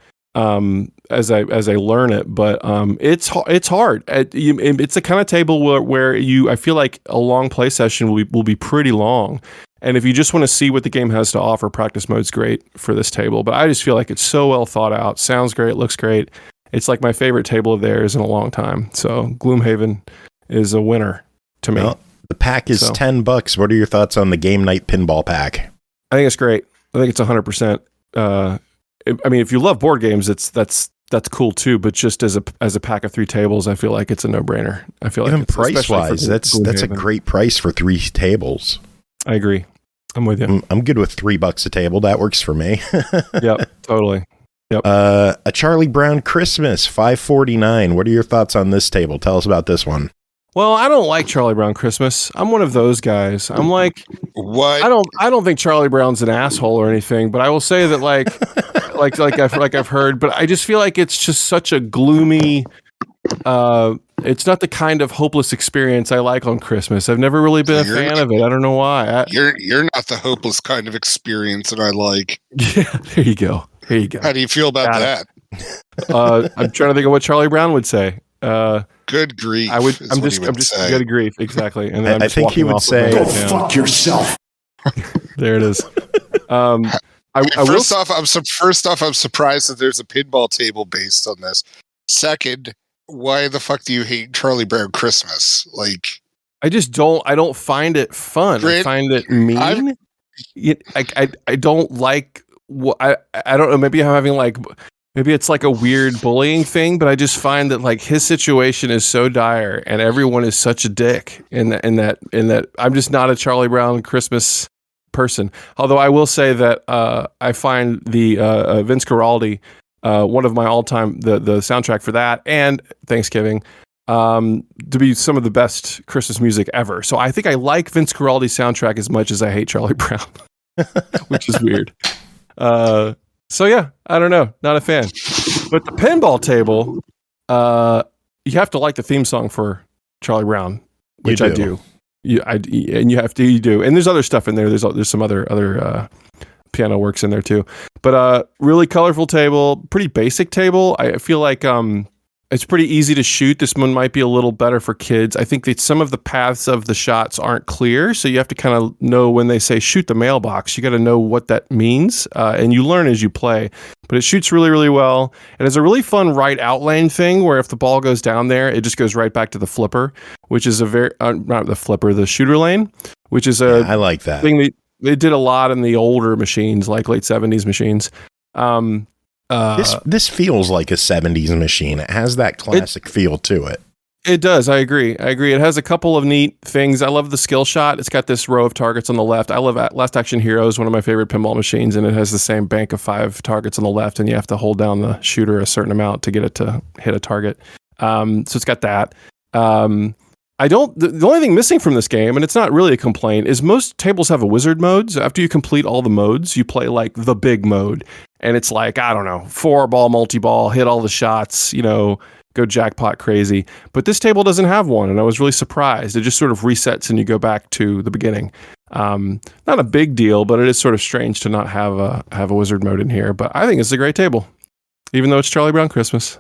as I learn it, but it's hard. It's the kind of table where I feel like a long play session will be pretty long. And if you just want to see what the game has to offer, practice mode's great for this table. But I just feel like it's so well thought out, sounds great, looks great. It's like my favorite table of theirs in a long time. So Gloomhaven is a winner to me. Well, the pack is $10. What are your thoughts on the game night pinball pack? I think it's great. I think it's 100%. I mean, if you love board games, that's cool too. But just as a pack of 3 tables, I feel like it's a no-brainer. I feel even like price wise, that's a great price for 3 tables. I agree. I'm with you. I'm good with $3 a table. That works for me. Yep, totally. Yep. A Charlie Brown Christmas, $5.49. What are your thoughts on this table? Tell us about this one. Well, I don't like Charlie Brown Christmas. I'm one of those guys. I'm like, what? I don't think Charlie Brown's an asshole or anything, but I will say that like I've heard, but I just feel like it's just such a gloomy. It's not the kind of hopeless experience I like on Christmas. I've never really been a fan of it. I don't know why. You're not the hopeless kind of experience that I like. Yeah, there you go. How do you feel about that? I'm trying to think of what Charlie Brown would say. Good grief. I'm just good grief. Exactly. And then I think he would say, "Go fuck yourself." There it is. First off, I'm surprised that there's a pinball table based on this. Second, why the fuck do you hate Charlie Brown Christmas? Like, I just don't. I don't find it fun. I find it mean. I don't like. I don't know. Maybe I'm having like. Maybe it's like a weird bullying thing, but I just find that like his situation is so dire, and everyone is such a dick. In that, I'm just not a Charlie Brown Christmas person. Although I will say that I find the Vince Guaraldi, one of my all-time the soundtrack for that and Thanksgiving, to be some of the best Christmas music ever. So I think I like Vince Guaraldi's soundtrack as much as I hate Charlie Brown, which is weird. So yeah, I don't know, not a fan. But the pinball table, you have to like the theme song for Charlie Brown, which I do. You do. And there's other stuff in there. There's some other piano works in there too. But really colorful table, pretty basic table. I feel like it's pretty easy to shoot. This one might be a little better for kids. I think that some of the paths of the shots aren't clear, so you have to kind of know when they say shoot the mailbox. You got to know what that means, and you learn as you play. But it shoots really, really well. And it's a really fun right out lane thing where if the ball goes down there, it just goes right back to the flipper, which is a very not the flipper, the shooter lane, which is I like that thing they did a lot in the older machines, like late 70s machines. This feels like a 70s machine. It has that classic feel to it. It does. I agree. It has a couple of neat things. I love the skill shot. It's got this row of targets on the left. I love Last Action Heroes, one of my favorite pinball machines, and it has the same bank of 5 targets on the left, and you have to hold down the shooter a certain amount to get it to hit a target. So it's got that. The only thing missing from this game, and it's not really a complaint, is most tables have a wizard mode. So after you complete all the modes, you play like the big mode, and it's like, I don't know, 4-ball multi-ball, hit all the shots, go jackpot crazy. But this table doesn't have one, and I was really surprised. It just sort of resets and you go back to the beginning. Not a big deal, but it is sort of strange to not have a wizard mode in here. But I think it's a great table, even though it's Charlie Brown Christmas.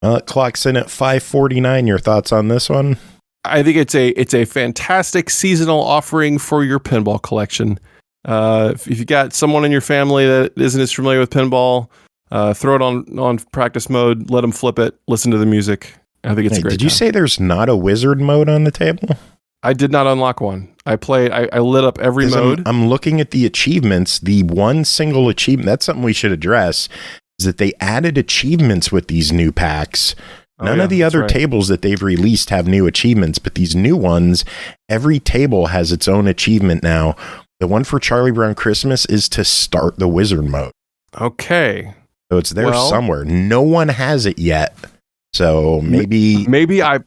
Well, it clocks in at $549. Your thoughts on this one? I think it's a fantastic seasonal offering for your pinball collection. If you got someone in your family that isn't as familiar with pinball, throw it on practice mode, let them flip it, listen to the music. I think it's a great time. Did you say there's not a wizard mode on the table? I did not unlock one. I lit up every mode. I'm looking at the achievements. The one single achievement, that's something we should address, is that they added achievements with these new packs. None of the other tables that they've released have new achievements, but these new ones, every table has its own achievement now. The one for Charlie Brown Christmas is to start the wizard mode. Okay. So it's there somewhere. No one has it yet. So maybe I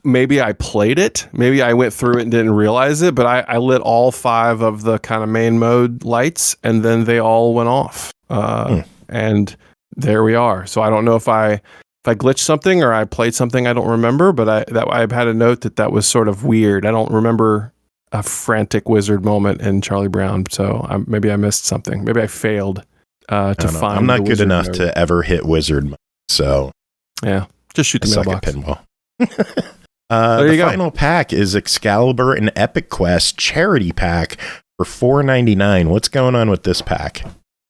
played it. Maybe I went through it and didn't realize it, but I lit all 5 of the kind of main mode lights, and then they all went off. And there we are. So I don't know if I glitched something or I played something I don't remember, but I've had a note that was sort of weird. I don't remember a frantic wizard moment in Charlie Brown, so maybe I missed something. Maybe I failed to find. I'm not good enough mode to ever hit wizard mode, so yeah, just shoot the mailbox. Pinball. The final pack is Excalibur and Epic Quest charity pack for $4.99. What's going on with this pack?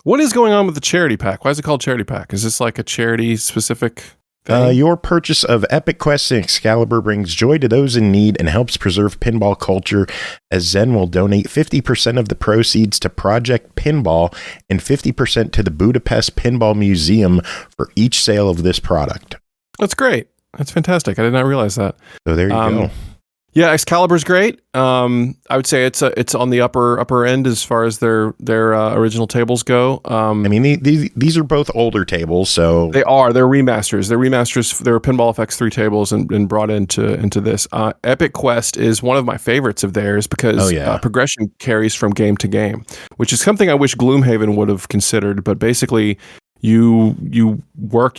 What is going on with the charity pack? Why is it called charity pack? Is this like a charity specific thing? Your purchase of Epic Quest and Excalibur brings joy to those in need and helps preserve pinball culture, as Zen will donate 50% of the proceeds to Projekt Pinball and 50% to the Budapest Pinball Museum for each sale of this product. That's great. That's fantastic. I did not realize that. So there you go. Yeah, Excalibur's great. I would say it's on the upper end as far as their original tables go. I mean, these are both older tables, so they're remasters. They're remasters. They're Pinball FX 3 tables and brought into this. Epic Quest is one of my favorites of theirs because progression carries from game to game, which is something I wish Gloomhaven would have considered. But basically, you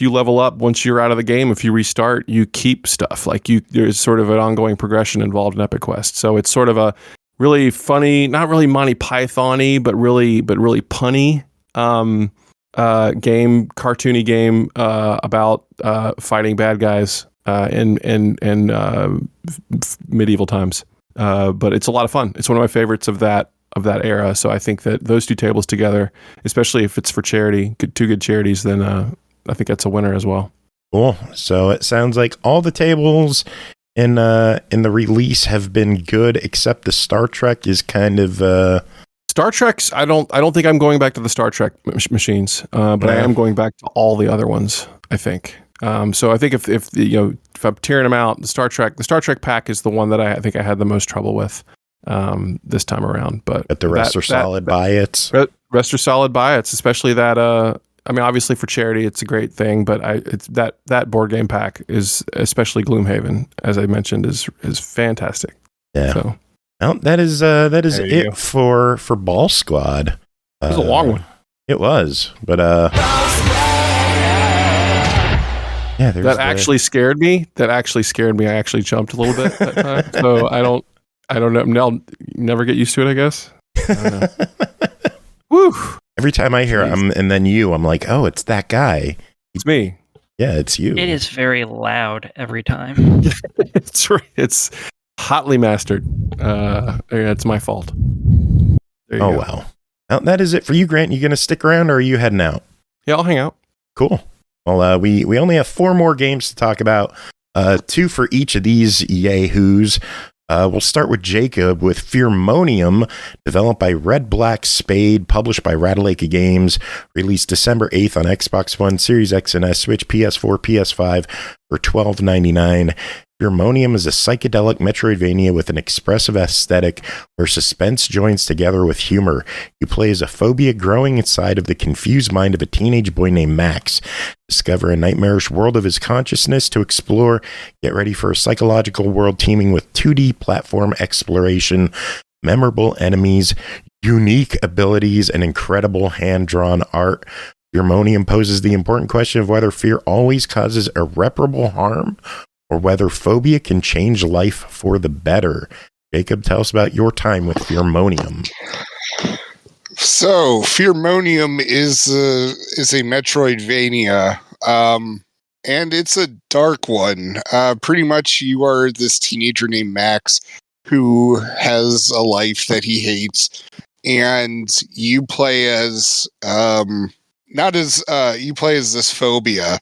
level up once you're out of the game. If you restart, you keep stuff. There's sort of an ongoing progression involved in Epic Quest. So it's sort of a really funny, not really Monty Python-y, but really punny cartoony game about fighting bad guys in medieval times. But it's a lot of fun. It's one of my favorites of that era. So I think that those two tables together, especially if it's for charity, two good charities, then I think that's a winner as well. Cool. So it sounds like all the tables in the release have been good, except the Star Trek is kind of Star Trek's. I don't think I'm going back to the Star Trek machines, but I am going back to all the other ones, I think. So I think if I'm tearing them out, the Star Trek pack is the one that I think I had the most trouble with this time around. But the rest are solid buy its. Rest are solid buy its, especially that. I mean, obviously for charity, it's a great thing, but it's that board game pack is, especially Gloomhaven, as I mentioned, is fantastic. Yeah. So well, that is it for Ball Squad. It was a long one. It was, but yeah, that actually scared me. I actually jumped a little bit that time. So I don't know. I'll never get used to it, I guess. I don't know. Woo! Every time I hear him and then I'm like, oh, it's that guy. It's me. Yeah, it's you. It is very loud every time. It's right. It's hotly mastered. It's my fault. Oh, go. Wow. Well, that is it for you, Grant. You going to stick around or are you heading out? Yeah, I'll hang out. Cool. Well, we only have 4 more games to talk about. 2 for each of these yahoos. We'll start with Jacob with Fearmonium, developed by Redblack, Spade, published by Ratalaika Games, released December 8th on Xbox One, Series X and S, Switch, PS4, PS5 for $12.99. Fearmonium is a psychedelic Metroidvania with an expressive aesthetic where suspense joins together with humor. You play as a phobia growing inside of the confused mind of a teenage boy named Max. Discover a nightmarish world of his consciousness to explore. Get ready for a psychological world teeming with 2D platform exploration, memorable enemies, unique abilities, and incredible hand-drawn art. Fearmonium poses the important question of whether fear always causes irreparable harm or whether phobia can change life for the better. Jacob, tell us about your time with Fearmonium. So, Fearmonium is a Metroidvania, and it's a dark one. Pretty much, you are this teenager named Max who has a life that he hates, and you play as you play as this phobia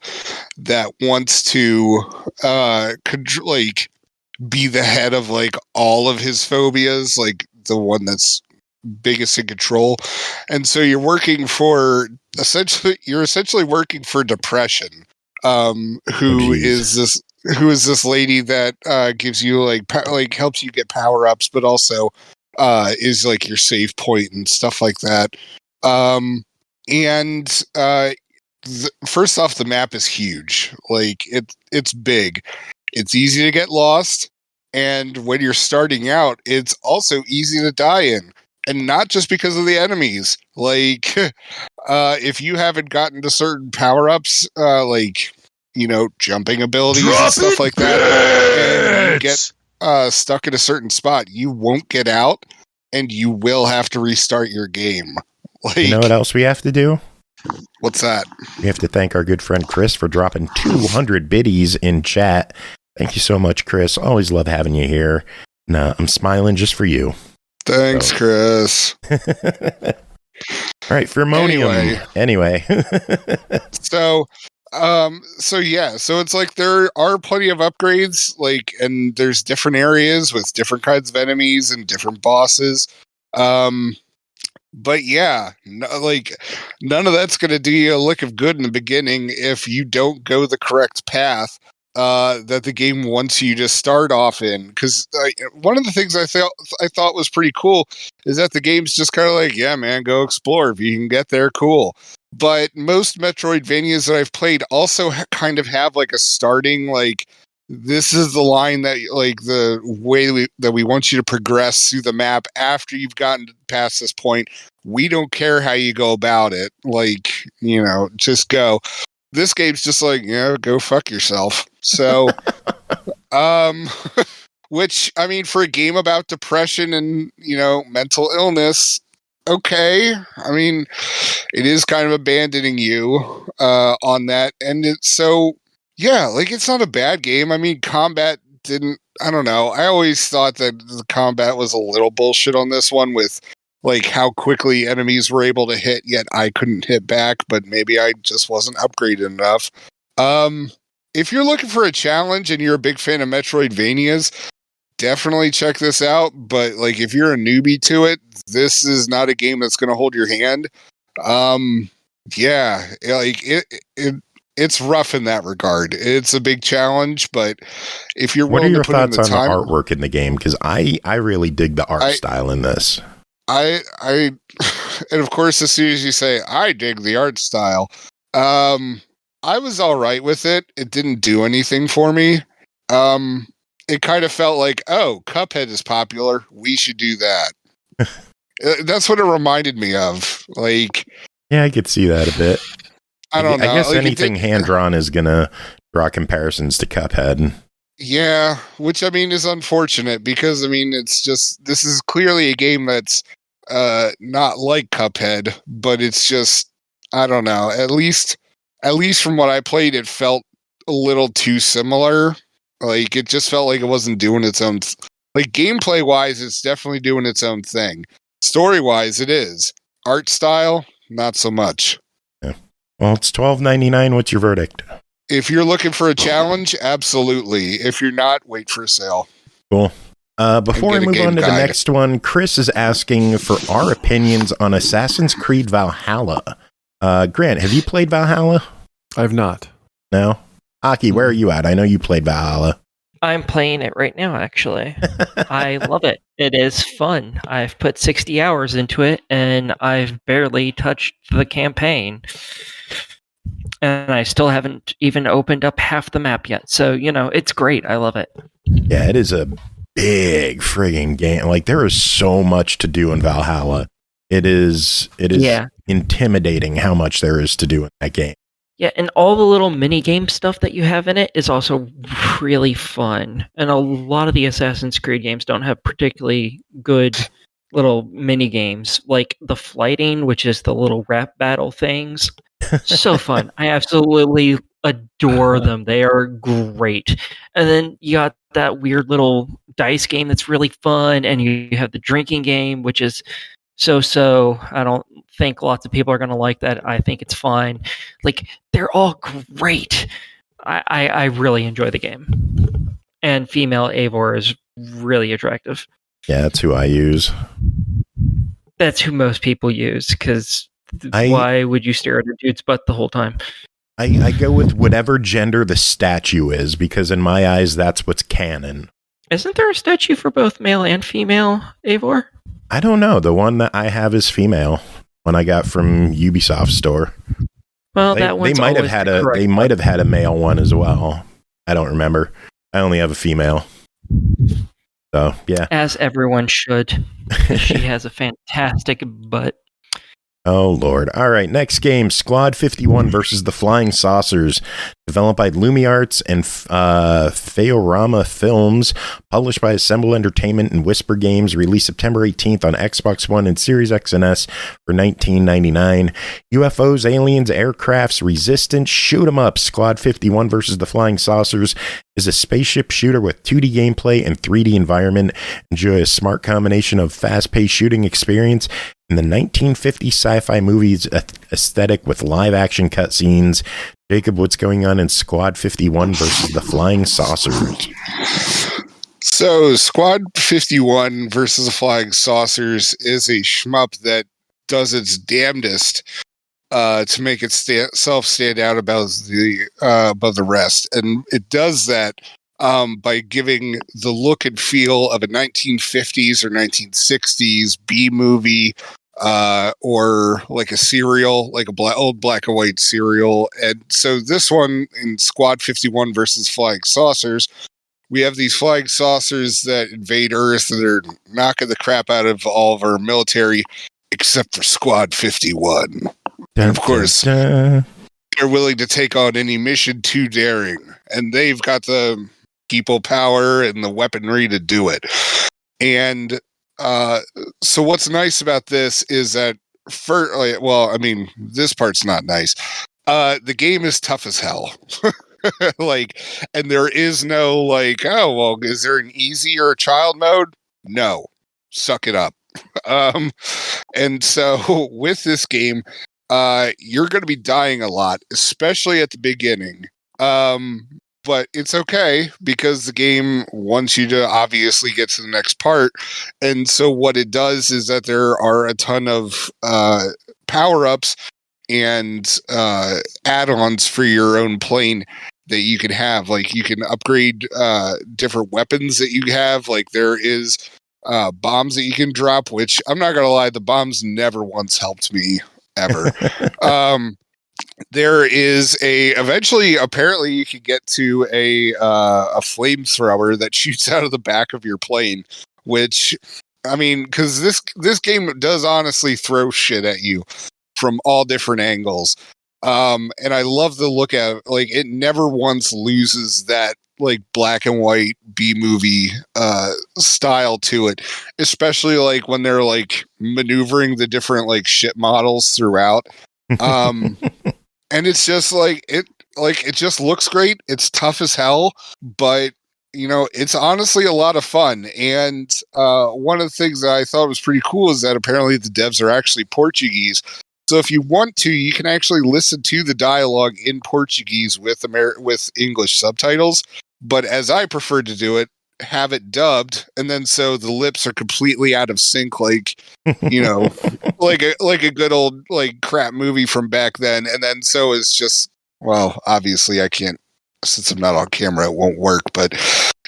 that wants to be the head of like all of his phobias, like the one that's biggest in control. And so you're essentially working for depression, who is this lady that gives you helps you get power-ups, but also is like your save point and stuff like that. First off, the map is huge. Like it's big. It's easy to get lost, and when you're starting out, it's also easy to die in. And not just because of the enemies. Like, if you haven't gotten to certain power-ups, jumping abilities and stuff like that, and you get stuck in a certain spot, you won't get out, and you will have to restart your game. Like, you know what else we have to do? What's that? We have to thank our good friend Chris for dropping 200 biddies in chat. Thank you so much, Chris. Always love having you here. Nah, I'm smiling just for you. Thanks, Chris. All right, Fearmonium. Anyway. So it's like there are plenty of upgrades, and there's different areas with different kinds of enemies and different bosses. But yeah, none of that's going to do you a lick of good in the beginning if you don't go the correct path that the game wants you to start off in. Because one of the things I thought was pretty cool is that the game's just kind of like, yeah, man, go explore. If you can get there, cool. But most Metroidvanias that I've played also kind of have like a starting, this is the line that the way that we want you to progress through the map after you've gotten past this point. We don't care how you go about it. Just go. This game's just go fuck yourself. So, which, I mean, for a game about depression and, mental illness, okay. I mean, it is kind of abandoning you on that. And it's it's not a bad game. I mean, combat I don't know. I always thought that the combat was a little bullshit on this one with how quickly enemies were able to hit, yet I couldn't hit back, but maybe I just wasn't upgraded enough. If you're looking for a challenge and you're a big fan of Metroidvanias, definitely check this out. But if you're a newbie to it, this is not a game that's going to hold your hand. It's rough in that regard. It's a big challenge, but if you're willing to put in the time... What are your thoughts on the artwork in the game? Because I really dig the art style in this. And of course, as soon as you say, I dig the art style, I was all right with it. It didn't do anything for me. It kind of felt like, oh, Cuphead is popular. We should do that. That's what it reminded me of. Yeah, I could see that a bit. I don't know. I guess anything hand-drawn is going to draw comparisons to Cuphead. Yeah, which, I mean, is unfortunate because, I mean, it's just, this is clearly a game that's not like Cuphead, but it's just, I don't know. At least from what I played, it felt a little too similar. It just felt like it wasn't doing its own... gameplay-wise, it's definitely doing its own thing. Story-wise, it is. Art style, not so much. Yeah. Well, it's $12.99. What's your verdict? If you're looking for a challenge, absolutely. If you're not, wait for a sale. Cool. Before we get a move game on to the guide. next one, Chris is asking for our opinions on Assassin's Creed Valhalla. Grant, have you played Valhalla? I've not. No? Aki, where are you at? I know you played Valhalla. I'm playing it right now, actually. I love it. It is fun. I've put 60 hours into it, and I've barely touched the campaign. And I still haven't even opened up half the map yet. So, it's great. I love it. Yeah, it is a big friggin' game. Like, there is so much to do in Valhalla. It is intimidating how much there is to do in that game. Yeah, and all the little mini game stuff that you have in it is also really fun. And a lot of the Assassin's Creed games don't have particularly good little mini games, like the flighting, which is the little rap battle things. So fun. I absolutely adore them. They are great. And then you got that weird little dice game that's really fun, and you have the drinking game, which is so. I don't think lots of people are going to like that. I think it's fine. Like, they're all great. I really enjoy the game. And female Eivor is really attractive. Yeah, that's who I use. That's who most people use, because why would you stare at a dude's butt the whole time? I go with whatever gender the statue is, because in my eyes, that's what's canon. Isn't there a statue for both male and female Eivor? I don't know. The one that I have is female. One I got from Ubisoft store. Well, that one's they might have had they might have had a male one as well. I don't remember. I only have a female. So yeah, as everyone should. She has a fantastic butt. Oh, Lord. All right, next game, Squad 51 versus the Flying Saucers, developed by Loomiarts and Fehorama Films, published by SML Entertainment and WhisperGames, released September 18th on Xbox One and Series X and S for $19.99. UFOs, aliens, aircrafts, resistance, shoot 'em up. Squad 51 versus the Flying Saucers is a spaceship shooter with 2D gameplay and 3D environment. Enjoy a smart combination of fast-paced shooting experience in the 1950 sci-fi movies aesthetic with live-action cutscenes. Jacob, what's going on in Squad 51 versus the Flying Saucers? So, Squad 51 versus the Flying Saucers is a shmup that does its damnedest to make itself stand out above the rest, and it does that by giving the look and feel of a 1950s or 1960s B movie, or like a serial, like old black and white serial. And so this one in Squad 51 versus Flying Saucers, we have these flying saucers that invade Earth, and they're knocking the crap out of all of our military, except for Squad 51. And of course, they're willing to take on any mission too daring, and they've got the people power and the weaponry to do it. And so what's nice about this is that this part's not nice. The game is tough as hell. And there is no is there an easy or a child mode? No. Suck it up. And so with this game, you're going to be dying a lot, especially at the beginning. But it's okay, because the game wants you to obviously get to the next part. And so what it does is that there are a ton of power-ups and add-ons for your own plane that you can have. Like, you can upgrade different weapons that you have. Like, there is bombs that you can drop, which I'm not going to lie, the bombs never once helped me, ever. There is eventually, apparently you can get to a flamethrower that shoots out of the back of your plane, which, I mean, because this game does honestly throw shit at you from all different angles. And I love the look at it. Like, it never once loses that like black and white B movie style to it, especially like when they're like maneuvering the different like ship models throughout. And it's just it just looks great. It's tough as hell, but it's honestly a lot of fun. And one of the things that I thought was pretty cool is that apparently the devs are actually Portuguese. So if you want to, you can actually listen to the dialogue in Portuguese with English subtitles. But as I prefer to do it, have it dubbed, and then so the lips are completely out of sync, like like a good old like crap movie from back then, and then so is just obviously I can't, since I'm not on camera, it won't work, but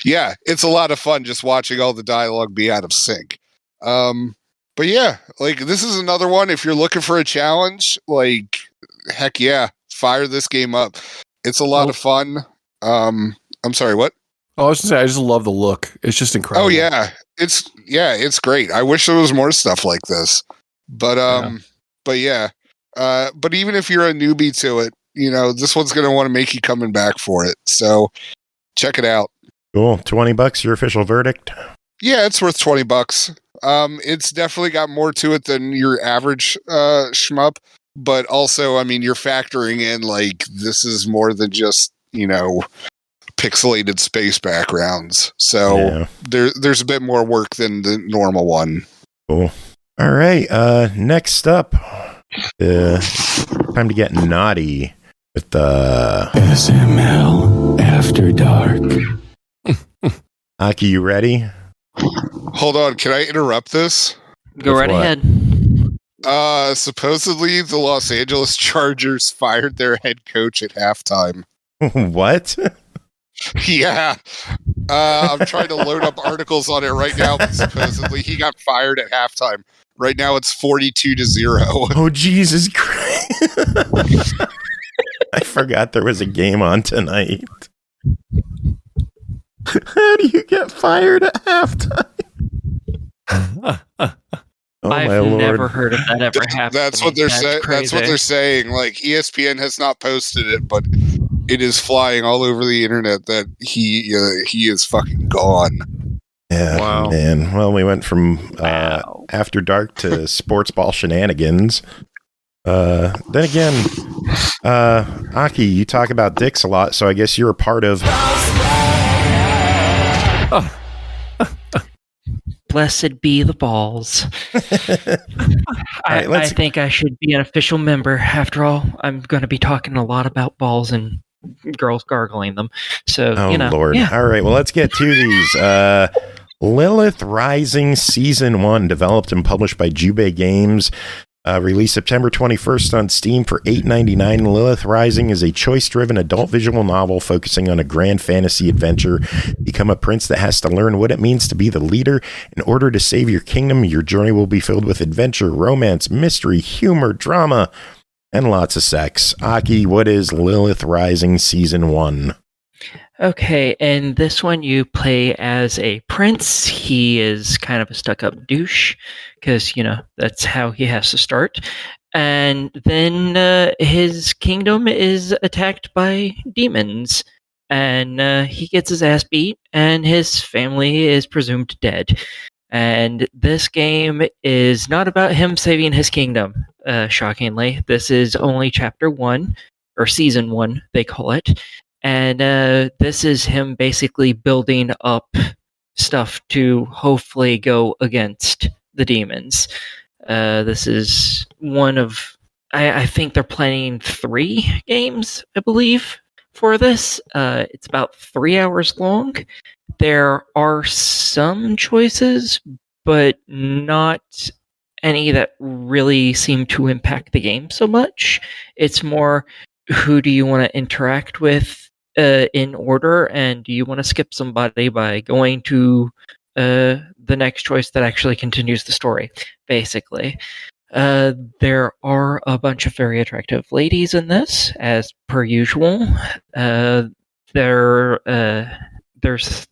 yeah, it's a lot of fun just watching all the dialogue be out of sync. But yeah, like this is another one. If you're looking for a challenge, like heck yeah, fire this game up. It's a lot of fun. I'm sorry, what? Oh, I was gonna say I just love the look. It's just incredible. Oh yeah, it's great. I wish there was more stuff like this. But but even if you're a newbie to it, this one's gonna want to make you coming back for it. So check it out. Cool. $20, your official verdict? Yeah, it's worth $20. It's definitely got more to it than your average shmup, but also, I mean, you're factoring in like this is more than just pixelated space backgrounds. So there's a bit more work than the normal one. Cool. All right. Next up, time to get naughty with the SML After Dark. Aki, you ready? Hold on, can I interrupt this? Go right ahead. Supposedly the Los Angeles Chargers fired their head coach at halftime. What? Yeah. I'm trying to load up articles on it right now, but supposedly he got fired at halftime. Right now it's 42-0. Oh, Jesus Christ. I forgot there was a game on tonight. How do you get fired at halftime? I've never heard of that ever happening. That's what they're saying. That's what they're saying. Like ESPN has not posted it, but it is flying all over the internet that he is fucking gone. Yeah, wow, man. Well, we went from After Dark to sports ball shenanigans. Then again, Aki, you talk about dicks a lot, so I guess you're a part of. Blessed be the balls. I think I should be an official member. After all, I'm going to be talking a lot about balls and girls gargling them. So, Lord. Yeah. All right, well, let's get to these. Lilith Rising Season 1, developed and published by Jubei Games. Released September 21st on Steam for $8.99. Lilith Rising is a choice-driven adult visual novel focusing on a grand fantasy adventure. Become a prince that has to learn what it means to be the leader. In order to save your kingdom, your journey will be filled with adventure, romance, mystery, humor, drama, and lots of sex. Aki, what is Lilith Rising Season 1? Okay, and this one you play as a prince. He is kind of a stuck-up douche, because, that's how he has to start. And then his kingdom is attacked by demons, and he gets his ass beat, and his family is presumed dead. And this game is not about him saving his kingdom, shockingly. This is only Chapter 1, or Season 1, they call it. And this is him basically building up stuff to hopefully go against the demons. This is one of, I think they're planning 3 games, I believe, for this. It's about 3 hours long. There are some choices, but not any that really seem to impact the game so much. It's more, who do you want to interact with in order, and do you want to skip somebody by going to the next choice that actually continues the story, basically. There are a bunch of very attractive ladies in this, as per usual. There's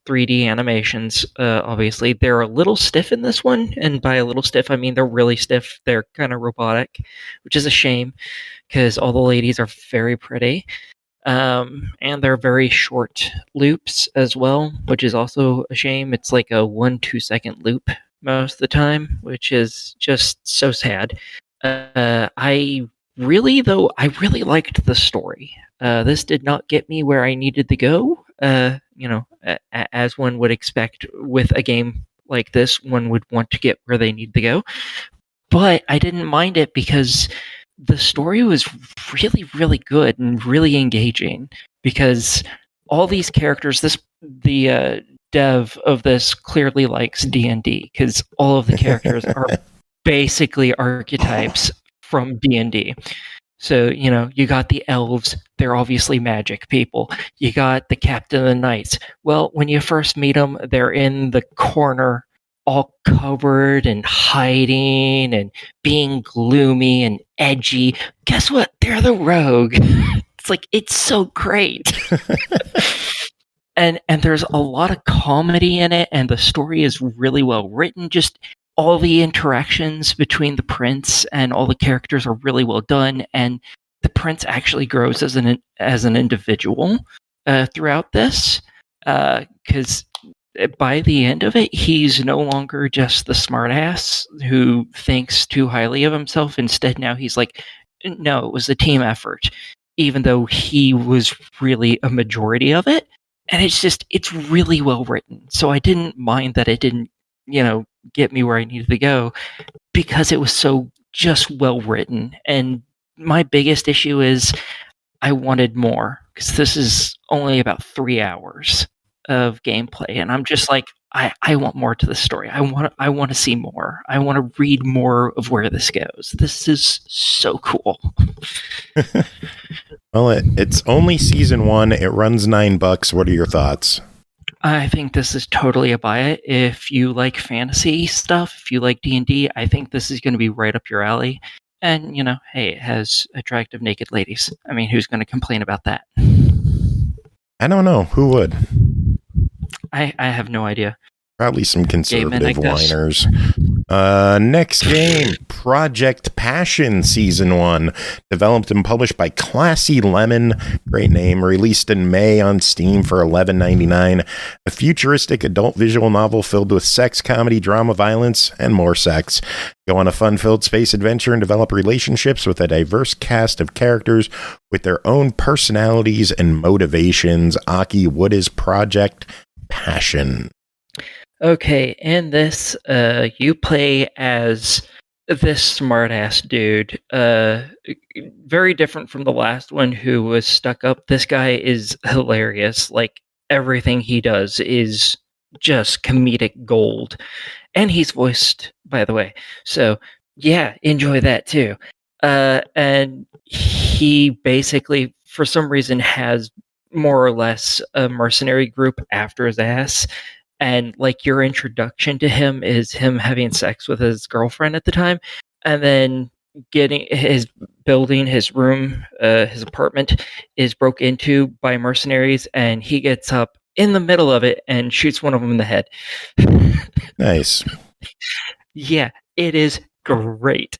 3D animations, obviously. They're a little stiff in this one, and by a little stiff, I mean they're really stiff. They're kind of robotic, which is a shame, because all the ladies are very pretty. And they're very short loops as well, which is also a shame. It's like a 1-2 second loop most of the time, which is just so sad. I really liked the story. This did not get me where I needed to go. As one would expect with a game like this, one would want to get where they need to go. But I didn't mind it because the story was really, really good and really engaging, because all these characters, the dev of this clearly likes D&D because all of the characters are basically archetypes from D&D. So, you got the elves, they're obviously magic people. You got the captain of the knights. Well, when you first meet them, they're in the corner, all covered and hiding and being gloomy and edgy. Guess what? They're the rogue. It's so great. And there's a lot of comedy in it, and the story is really well written. Just all the interactions between the prince and all the characters are really well done, and the prince actually grows as an individual throughout this, because by the end of it, he's no longer just the smartass who thinks too highly of himself. Instead, now he's like, no, it was a team effort, even though he was really a majority of it. And it's really well written. So I didn't mind that it didn't, get me where I needed to go because it was so just well written. And my biggest issue is I wanted more because this is only about 3 hours of gameplay. And I'm just like, I want more to the story. I want to see more. I want to read more of where this goes. This is so cool. Well, it's only season 1. It runs $9. What are your thoughts? I think this is totally a buy it. If you like fantasy stuff, if you like D&D, I think this is going to be right up your alley. And, hey, it has attractive naked ladies. I mean, who's going to complain about that? I don't know. Who would? I have no idea. Probably some conservative men, whiners. Next game, Projekt Passion Season 1. Developed and published by Classy Lemon. Great name. Released in May on Steam for $11.99. A futuristic adult visual novel filled with sex, comedy, drama, violence, and more sex. Go on a fun-filled space adventure and develop relationships with a diverse cast of characters with their own personalities and motivations. Aki, what is Projekt Passion? Okay, in this, you play as this smartass dude. Very different from the last one who was stuck up. This guy is hilarious. Everything he does is just comedic gold. And he's voiced, by the way. So, yeah, enjoy that too. And he basically, for some reason, has more or less a mercenary group after his ass. And your introduction to him is him having sex with his girlfriend at the time, and then building his room, his apartment is broke into by mercenaries, and he gets up in the middle of it and shoots one of them in the head. Nice. Yeah, it is great.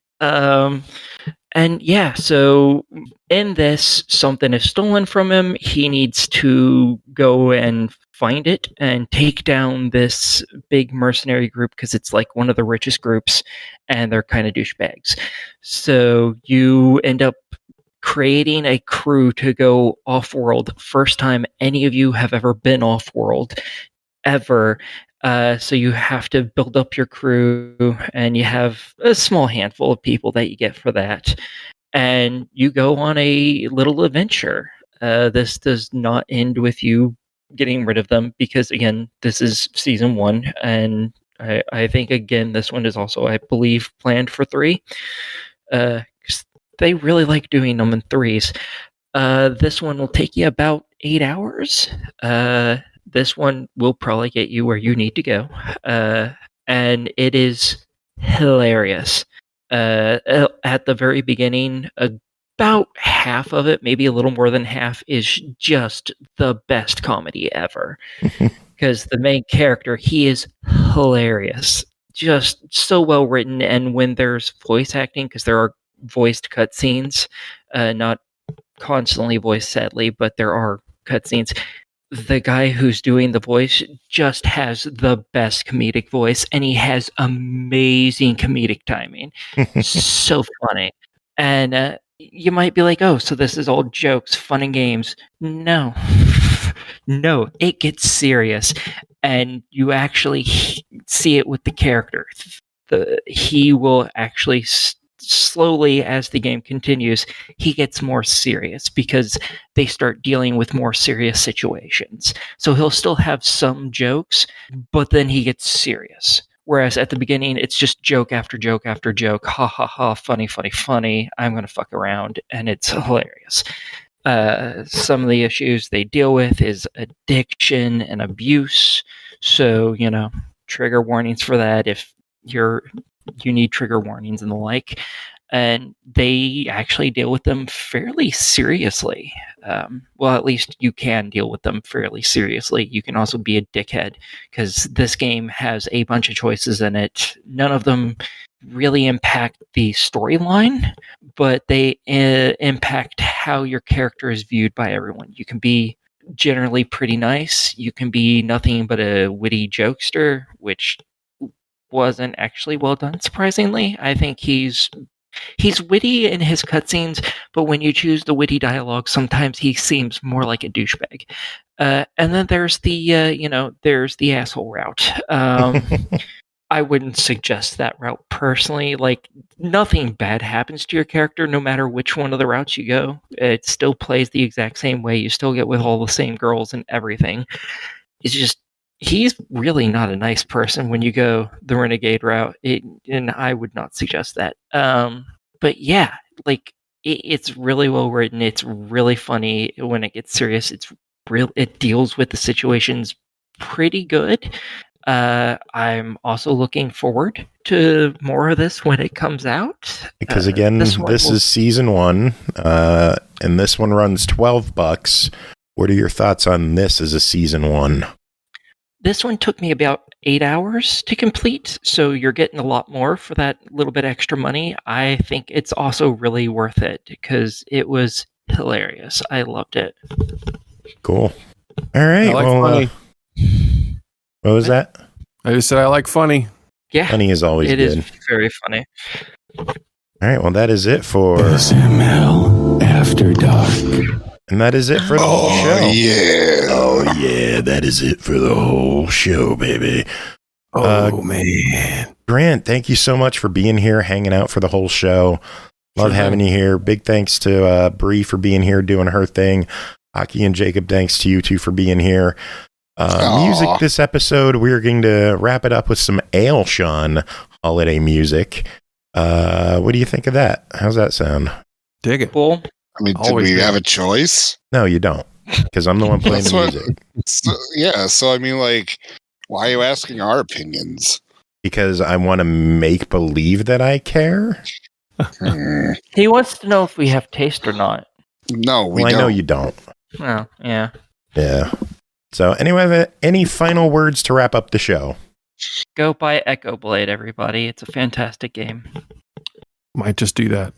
And yeah, so in this, something is stolen from him. He needs to go and find it and take down this big mercenary group because it's one of the richest groups and they're kind of douchebags. So you end up creating a crew to go off-world. First time any of you have ever been off-world, ever. So you have to build up your crew, and you have a small handful of people that you get for that. And you go on a little adventure. This does not end with you getting rid of them, because, again, this is season 1, and I think, again, this one is also, I believe, planned for 3. 'Cause they really like doing them in 3s. This one will take you about 8 hours. This one will probably get you where you need to go. And it is hilarious. At the very beginning, about half of it, maybe a little more than half, is just the best comedy ever. Because the main character, he is hilarious. Just so well written. And when there's voice acting, because there are voiced cutscenes, not constantly voiced, sadly, but there are cutscenes. The guy who's doing the voice just has the best comedic voice, and he has amazing comedic timing. So funny. And you might be like, oh, so this is all jokes, fun and games. No. No, it gets serious. And you actually see it with the character. He will actually slowly, as the game continues, he gets more serious because they start dealing with more serious situations. So he'll still have some jokes, but then he gets serious. Whereas at the beginning, it's just joke after joke after joke. Ha ha ha, funny, funny, funny. I'm going to fuck around. And it's hilarious. Some of the issues they deal with is addiction and abuse. So, trigger warnings for that if you need trigger warnings and the like. And they actually deal with them fairly seriously. Well, at least you can deal with them fairly seriously. You can also be a dickhead because this game has a bunch of choices in it. None of them really impact the storyline, but they impact how your character is viewed by everyone. You can be generally pretty nice. You can be nothing but a witty jokester, which wasn't actually well done, surprisingly. I think he's witty in his cutscenes, but when you choose the witty dialogue, sometimes he seems more like a douchebag. And then there's there's the asshole route. I wouldn't suggest that route personally. Like, nothing bad happens to your character no matter which one of the routes you go. It still plays the exact same way. You still get with all the same girls and everything. It's just, he's really not a nice person when you go the renegade route, and I would not suggest that. But yeah, like, it's really well written. It's really funny when it gets serious. It deals with the situations pretty good. I'm also looking forward to more of this when it comes out. Because again, this is season 1, and this one runs $12. What are your thoughts on this as a season 1? This one took me about 8 hours to complete, so you're getting a lot more for that little bit extra money. I think it's also really worth it because it was hilarious. I loved it. Cool. All right. I like funny. What was that? I just said I like funny. Yeah. Funny is always good. It is very funny. All right. Well, that is it for SML After Dark. And that is it for the whole show. Yeah. Oh, yeah. That is it for the whole show, baby. Man. Grant, thank you so much for being here, hanging out for the whole show. Love having you here. Big thanks to Bri for being here, doing her thing. Aki and Jacob, thanks to you two for being here. Music this episode, we're going to wrap it up with some Ailsean holiday music. What do you think of that? How's that sound? Dig it. Cool. I mean, did we have a choice? No, you don't, because I'm the one playing the music. So I mean, like, why are you asking our opinions? Because I want to make believe that I care. He wants to know if we have taste or not. No, we Well, don't. I know you don't. Oh, yeah. Yeah. So anyway, any final words to wrap up the show? Go buy Echo Blade, everybody. It's a fantastic game. Might just do that.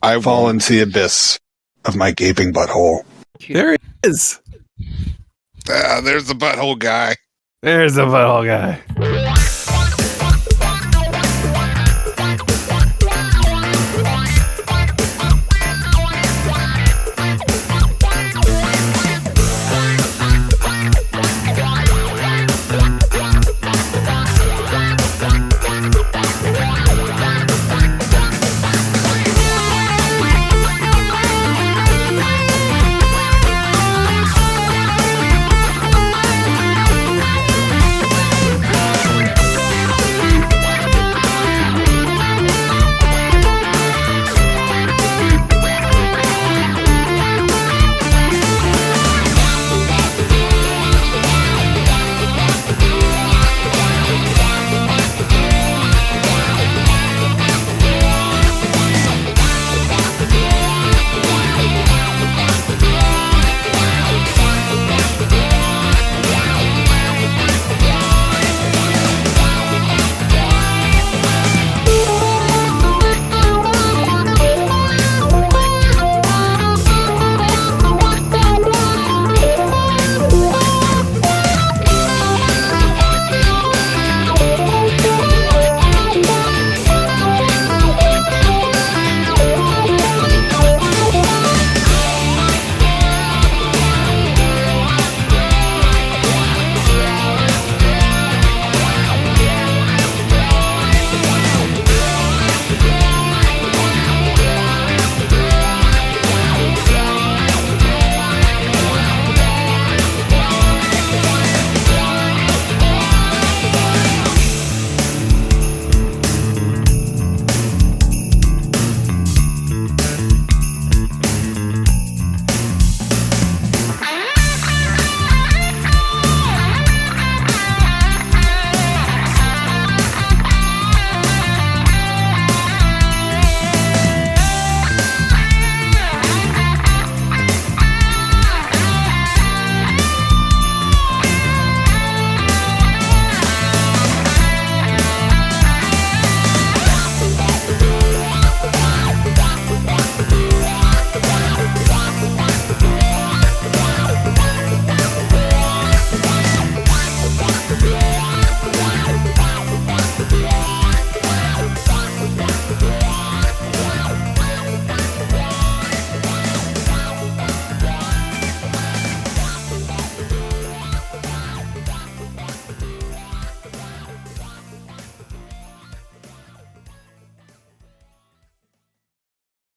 I fall into the abyss of my gaping butthole. There it is. There's the butthole guy. There's the butthole guy.